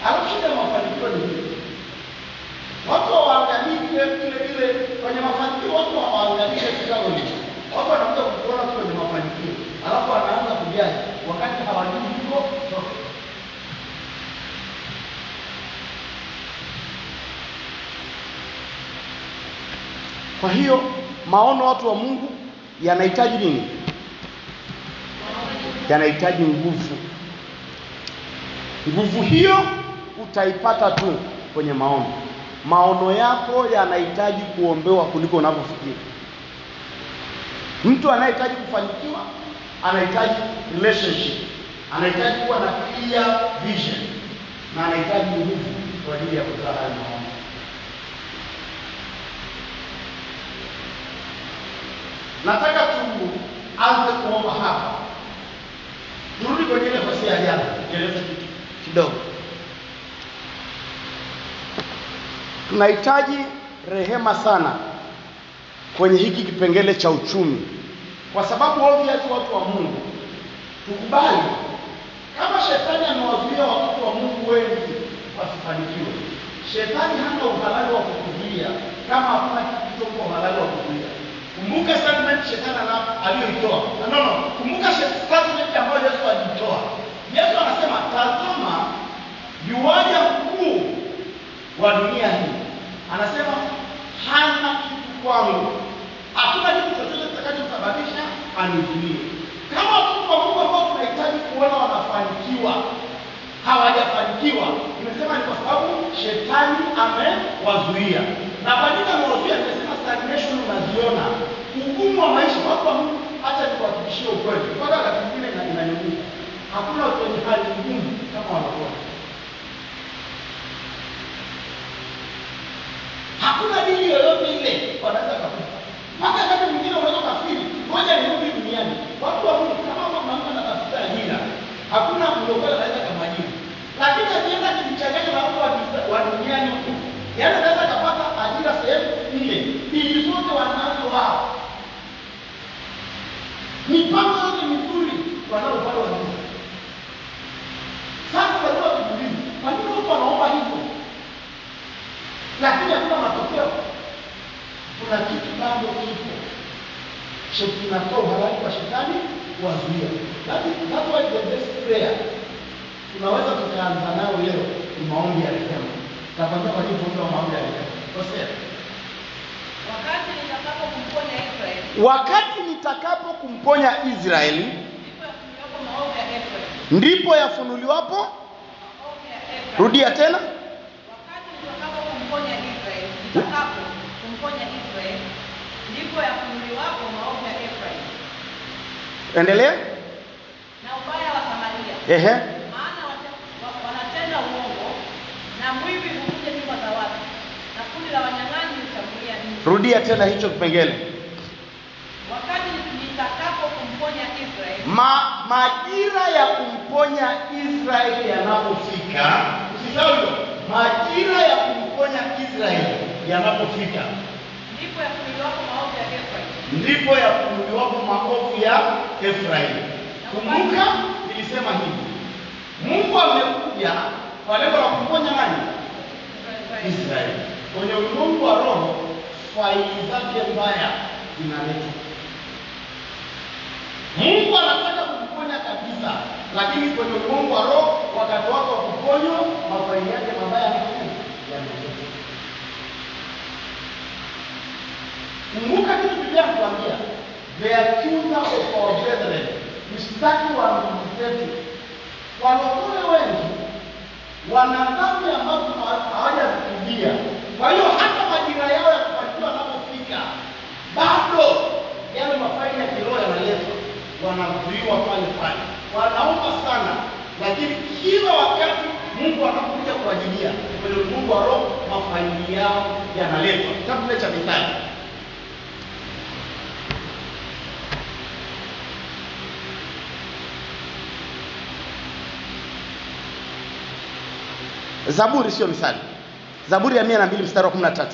Alafu shida ya mafanikio ni nini? Watu hawaangalii vile kwenye mafanikio, watu hawaangalii kikao hicho. Watu wanakuja kuona tu kwenye mafanikio. Alafu wanaanza kujali wakati hawajui hivyo zote. Kwa hiyo maono watu wa Mungu yanahitaji nini? Yanahitaji nguvu. Nguvu hiyo utaipata tu kwenye maombi. Maono yako yanahitaji kuombewa kuliko unavyofikiri. Mtu anayehitaji kufanikiwa anahitaji relationship, anahitaji kuwa na clear vision, na anahitaji nguvu kwa ajili ya kuzaa hayo maono. Nataka tuanze kuomba hapa. Turudi kwenye ile fasi ya jana, nieleze kitu kidogo. Tunahitaji rehema sana kwenye hiki kipengele cha uchumi, kwa sababu obviously watu wa Mungu tukubali, kama shetani amewazuia watu wa Mungu wengi wasifanikiwe, shetani hana uhalali wa kukuzuia kama hakuna kitu cha uhalali wa kukuzuia. Kumbuka statement shetani aliyoitoa. Kumbuka statement ambayo Yesu alitoa. Yesu anasema, tazama yuaja mkuu wa dunia hii. Anasema hana kitu kwangu. Hakuna kitu chochote kitakachosababisha anizuie. Kama watu wa Mungu ambao tunahitaji kuona wanafanikiwa hawajafanikiwa, nimesema ni kwa sababu shetani amewazuia. Na kwa nini amewazuia? Nimesema stagnation unaziona, ugumu wa maisha. Watu wa Mungu, acha nikuhakikishie ukweli, kwa wakati mwingine inaniumiza. Hakuna watu wenye hali ngumu kama wanakuwa. Hakuna dini yoyote ile wanaweza kukupa. Mpaka wakati mwingine unaweza kufikiri, ngoja nirudi duniani. Watu wa Mungu, kama mtu anatafuta ajira, hakuna mlokole anaweza kumajiri. Lakini akienda kichanganya na watu wa duniani huko, yaani anaweza kupata ajira sehemu ile. Dini zote wanazo wao. Mipango yote mizuri wanaopata wa Mungu. Sasa lazima tujiulize, kwa nini watu wanaomba hivyo? Lakini hakuna matokeo. Kuna kitu bado kipo. Shetani anatoa uhalali kwa shetani kuwazuia. That's why the best prayer tunaweza tukaanza nayo leo ni maombi ya rehema. Tafadhali kwa nini tuombe maombi ya rehema? Wakati nitakapokumponya Israeli, ndipo yafunuliwapo. Rudia tena. Wakati nitakapokumponya Israeli, ndipo yafunuliwapo maovu ya Efraim. Endelea. Na ubaya wa Samaria. Maana wanatenda uongo, na mwivi huvunja nyumba za watu, na kundi la wanyang'anyi hushambulia nchi. Rudia tena hicho kipengele. Wakati nitakapokumponya Israeli. Majira ya kumponya Israeli yanapofika. Usisahau hilo. Majira ya kumponya Israeli yanapofika, ndipo yafunuliwapo maovu ya Efraim. Kumbuka nilisema hivi, Mungu amekuja kwa lengo la kumponya nani? Israeli. Kwenye ulimwengu wa roho, faili zake mbaya zinaletwa. Mungu anataka kumponya kabisa, lakini kwenye ulimwengu wa roho, wakati wake wa kuponywa, mafaili yake mabaya yanaletwa. Kumbuka kitu Biblia inatuambia, the accuser of our brethren, mshtaki wa ndugu zetu. Walokole wengi wana dhambi ambazo hawajazitubia. Kwa hiyo hata majira yao ya kufanikiwa yanapofika, bado yale mafaili ya kiroho yanaletwa, wanazuiwa pale pale. Wanaomba sana, lakini kila wakati Mungu anakuja kuwajilia kwenye ulimwengu wa roho, mafaili yao yanaletwa. Kitabu cha Mithali. Zaburi sio Mithali. Zaburi ya 102 mstari wa 13.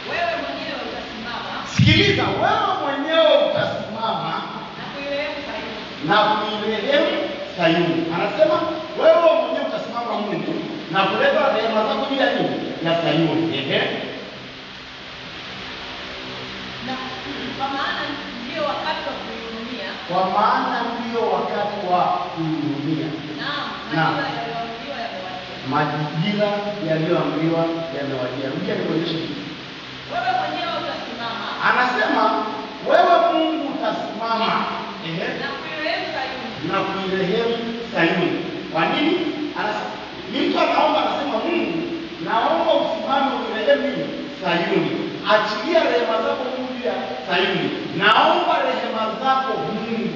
Wewe mwenyewe utasimama. Sikiliza, wewe mwenyewe utasimama na kuirehemu Sayuni. Anasema wewe mwenyewe utasimama Mungu na kuleta rehema zako juu ya nini? Ya Sayuni. Kwa maana ndio wakati wa kuihurumia. Kwa maana ndio wakati wa kuihurumia. Naam. Majira yaliyoamriwa yamewadia. Rudia nikuonyeshe kitu. Wewe mwenyewe utasimama. Anasema wewe Mungu utasimama. Na kuirehemu Sayuni. Na kuirehemu Sayuni. Kwa nini? Anasema ni mtu anaomba, anasema Mungu, naomba usimame uirehemu nini? Sayuni. Achilia rehema zako Mungu ya Sayuni. Naomba rehema zako Mungu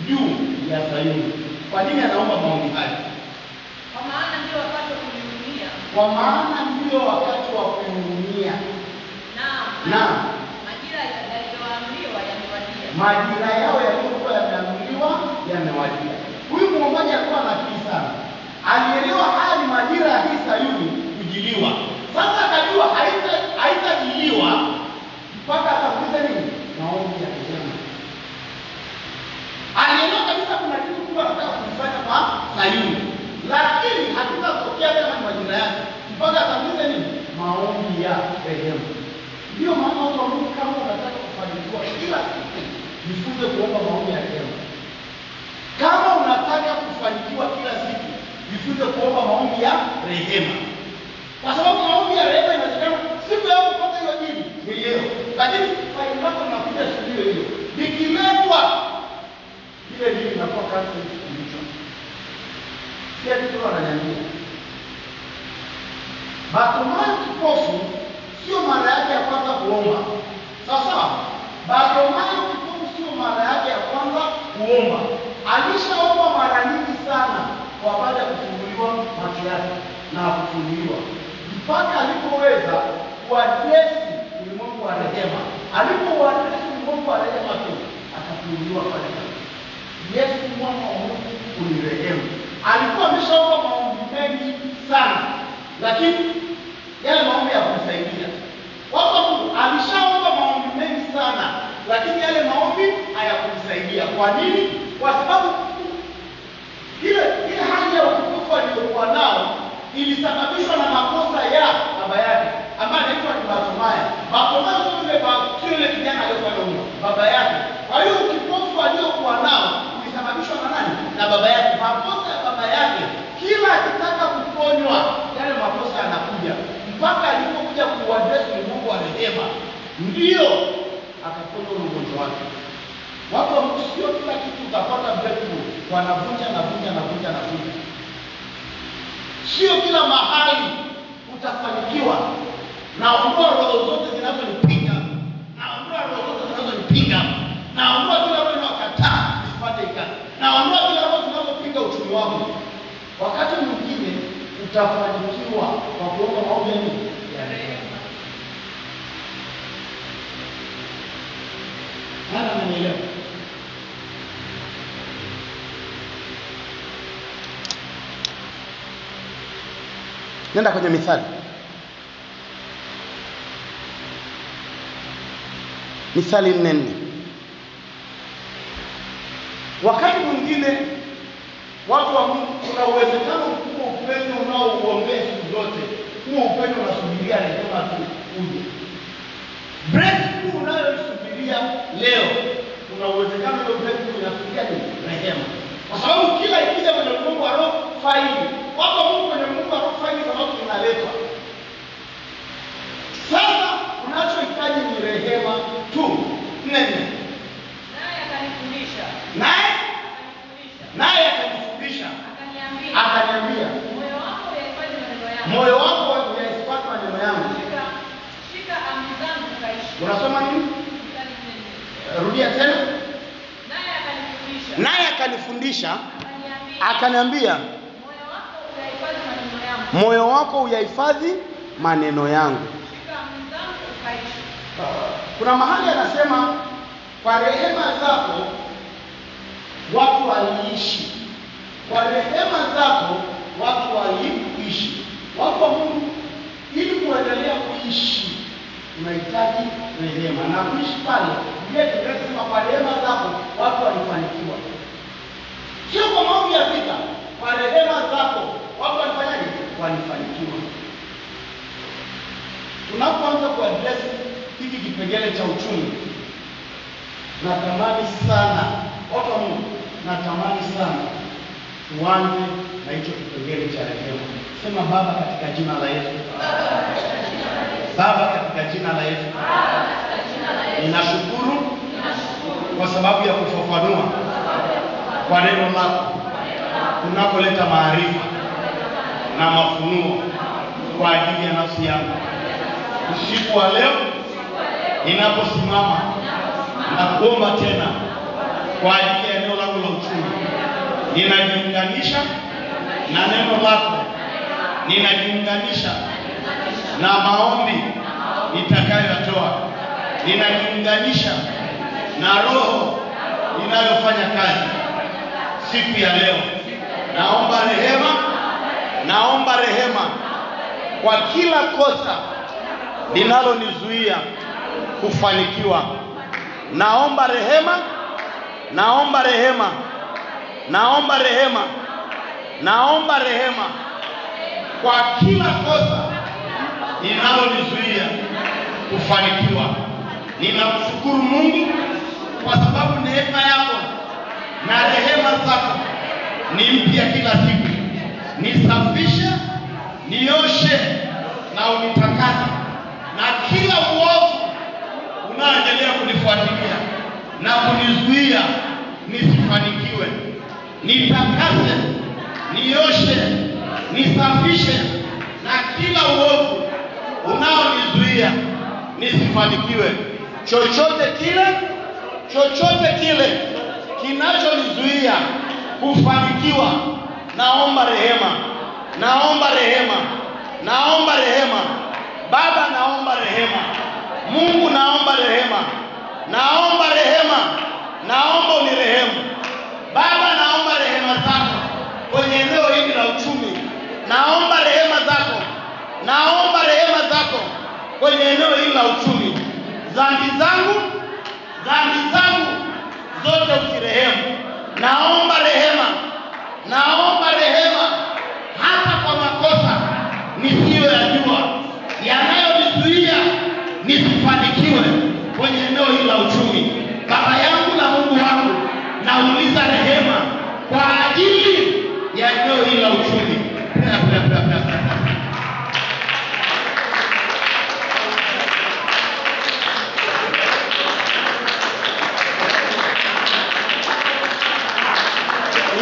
juu ya Sayuni. Kwa nini anaomba maombi haya? Kwa maana ndio wakati wa kuinunia. Kwa maana ndio wakati wa kuinunia. Naam. Majira yaliyoamriwa yamewadia. Majira yao yaliyokuwa yameamriwa yamewadia. Huyu mwombaji alikuwa na akili sana. Alielewa haya ni majira ya hii Sayuni kujiliwa. Sasa akajua haitajiliwa mpaka atakuuliza nini? Maombi ya rehema. Alielewa kabisa kuna kitu Mungu anataka kufanya kwa Sayuni. Lakini hakitatokea kama ni majira yake mpaka atakuuliza nini? Maombi ya rehema. Ndio maana watu wa Mungu, kama unataka kufanikiwa kila siku, jifunze kuomba maombi ya rehema. Kama unataka kufanikiwa kila siku, jifunze kuomba maombi ya rehema. Kwa sababu maombi ya rehema inawezekana siku yako kupata hiyo dini ni leo, lakini faili lako linakuja siku hiyo hiyo. Likiletwa ile dini inakuwa kansa kilicho. Pia kitu ananiambia. Bartimayo kipofu sio mara yake ya kwanza kuomba. Sawa? Bartimayo kipofu sio mara yake ya kwanza kuomba. Alishaomba mara nyingi sana kwa baada ya kufunguliwa macho yake na kufunguliwa. Mpaka alipoweza kuadresi ulimwengu wa rehema. Alipoadresi ulimwengu wa rehema tu, akafunguliwa pale. Yesu mwana wa Mungu unirehemu. Alikuwa ameshaomba maombi mengi sana, lakini yale maombi hayakumsaidia. Watu wa Mungu, alishaomba maombi mengi sana, lakini yale maombi hayakumsaidia. Kwa nini? Kwa sababu ile hali ya utukufu aliyokuwa nao ilisababishwa na makosa ya baba yake ambaye anaitwa Bartimayo. Bartimayo sio yule kijana aliyokuwa naumwa, baba yake. Kwa hiyo ukipofu aliyokuwa nao ulisababishwa na nani? Na baba yake. Makosa ya baba yake, kila akitaka kuponywa yale makosa yanakuja, mpaka alipokuja kuadresi Mungu wa rehema, ndio akapona ugonjwa wake. Watu wa Mungu, sio kila kitu utapata breakthrough, wanavunja. Sio kila mahali utafanikiwa. Naondoa roho zote zinazonipinga. Naondoa kila roho inakataa nisipate kazi. Naondoa kila roho zinazopinga uchumi wangu. Wakati mwingine utafanikiwa kwa kuomba maombi ya rehema. Nani ananielewa? Nenda kwenye Mithali. Mithali 4:4. Wakati mwingine watu wa Mungu, kuna uwezekano mkubwa upenyo unaouombea siku zote, huo upenyo unasubiria rehema tu uje. Breakthrough unayosubiria leo, kuna uwezekano hiyo breakthrough inasubiria ni rehema. Kwa sababu kila ikija kwenye Mungu wa roho faili. Watu wa Mungu kwenye Mungu wa roho faili sababu inaletwa. Sasa unachohitaji ni rehema tu. 4. Naye akanifundisha. Akaniambia. Moyo wako uyahifadhi maneno yangu. Shika amri zangu ukaishi. Unasoma nini? Rudia tena. Naye akanifundisha. Akaniambia. Moyo wako uyahifadhi maneno yangu. Kuna mahali anasema kwa rehema zako watu waliishi. Kwa rehema zako watu waliishi. Watu wa Mungu, ili kuendelea kuishi unahitaji rehema. Na kuishi pale, Biblia inasema kwa rehema zako watu walifanikiwa. Sio kwa maombi ya vita, kwa rehema zako watu walifanyaje? Walifanikiwa. Tunapoanza kuaddress hiki kipengele cha uchumi, natamani sana watu wa Mungu, natamani sana tuanze na hicho kipengele cha rehema. Sema Baba, katika jina la Yesu. Baba, katika jina la Yesu. Ninashukuru kwa sababu ya kufafanua kwa neno lako unapoleta maarifa na mafunuo kwa ajili ya nafsi yangu. Usiku wa leo ninaposimama na kuomba tena kwa ajili ya eneo langu la uchumi, ninajiunganisha na neno lako, ninajiunganisha na maombi nitakayotoa, ninajiunganisha na roho inayofanya kazi siku ya leo. Naomba rehema kwa kila kosa linalonizuia kufanikiwa. Naomba rehema kwa kila kosa linalonizuia kufanikiwa. Ninamshukuru Mungu kwa sababu neema yako na rehema zako ni mpya kila siku. Nisafishe, nioshe na unitakase na kila uovu unaoendelea kunifuatilia na kunizuia nisifanikiwe. Nitakase, nioshe, nisafishe na kila uovu unaonizuia nisifanikiwe. Chochote kile kinachonizuia kufanikiwa, naomba rehema. Baba, naomba rehema. Mungu, naomba rehema. Naomba unirehemu. Baba, naomba rehema zako kwenye eneo hili la uchumi. Naomba rehema zako kwenye eneo hili la uchumi. Dhambi zangu zote usirehemu. Naomba rehema hata kwa makosa nisiyoyajua yanayonizuia nisifanikiwe kwenye eneo hili la uchumi. Baba yangu na Mungu wangu, nauliza rehema kwa ajili ya eneo hili la uchumi.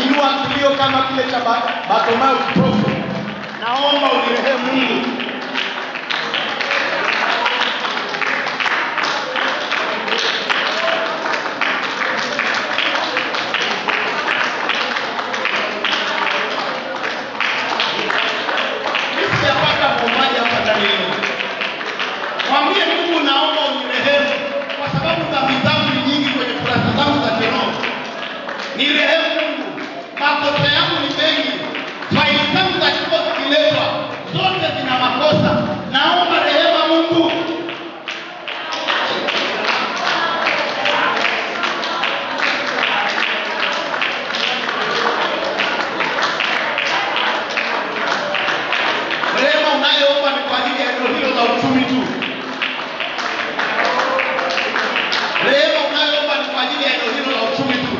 Inua kilio kama kile cha Bartimayo kipofu. Naomba unirehemu Mungu. Nisiyapata mmoja hapa ndani. Mwambie Mungu, naomba unirehemu kwa sababu dhambi zangu ni nyingi kwenye kurasa zangu za kiroho. Nirehemu Mungu. Makosa yangu ni mengi. Faili zangu za kiroho zikiletwa zote zina makosa. Naomba rehema Mungu. Rehema unayoomba ni kwa ajili ya eneo hilo la uchumi tu. Rehema unayoomba ni kwa ajili ya eneo hilo la uchumi tu.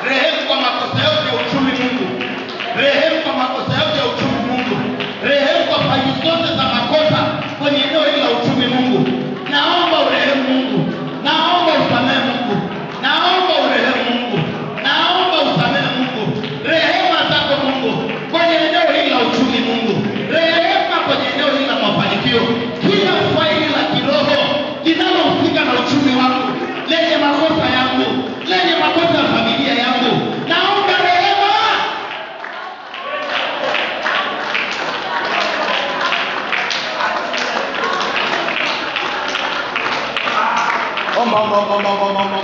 Rehemu kwa makosa yote ya uchumi Mungu. Rehemu kwa makosa yote ya uchumi Mungu. Rehemu kwa faili zote za makosa kwenye eneo hili la uchumi Mungu. Naomba urehemu Mungu. Naomba usamehe Mungu. Naomba urehemu Mungu. Naomba usamehe Mungu. Rehema zako Mungu kwenye eneo hili la uchumi Mungu. Rehema kwenye eneo hili la mafanikio. Kila faili la kiroho linalohusika na uchumi wangu, lenye makosa yangu, lenye makosa ya familia yangu, naomba rehema. Omba.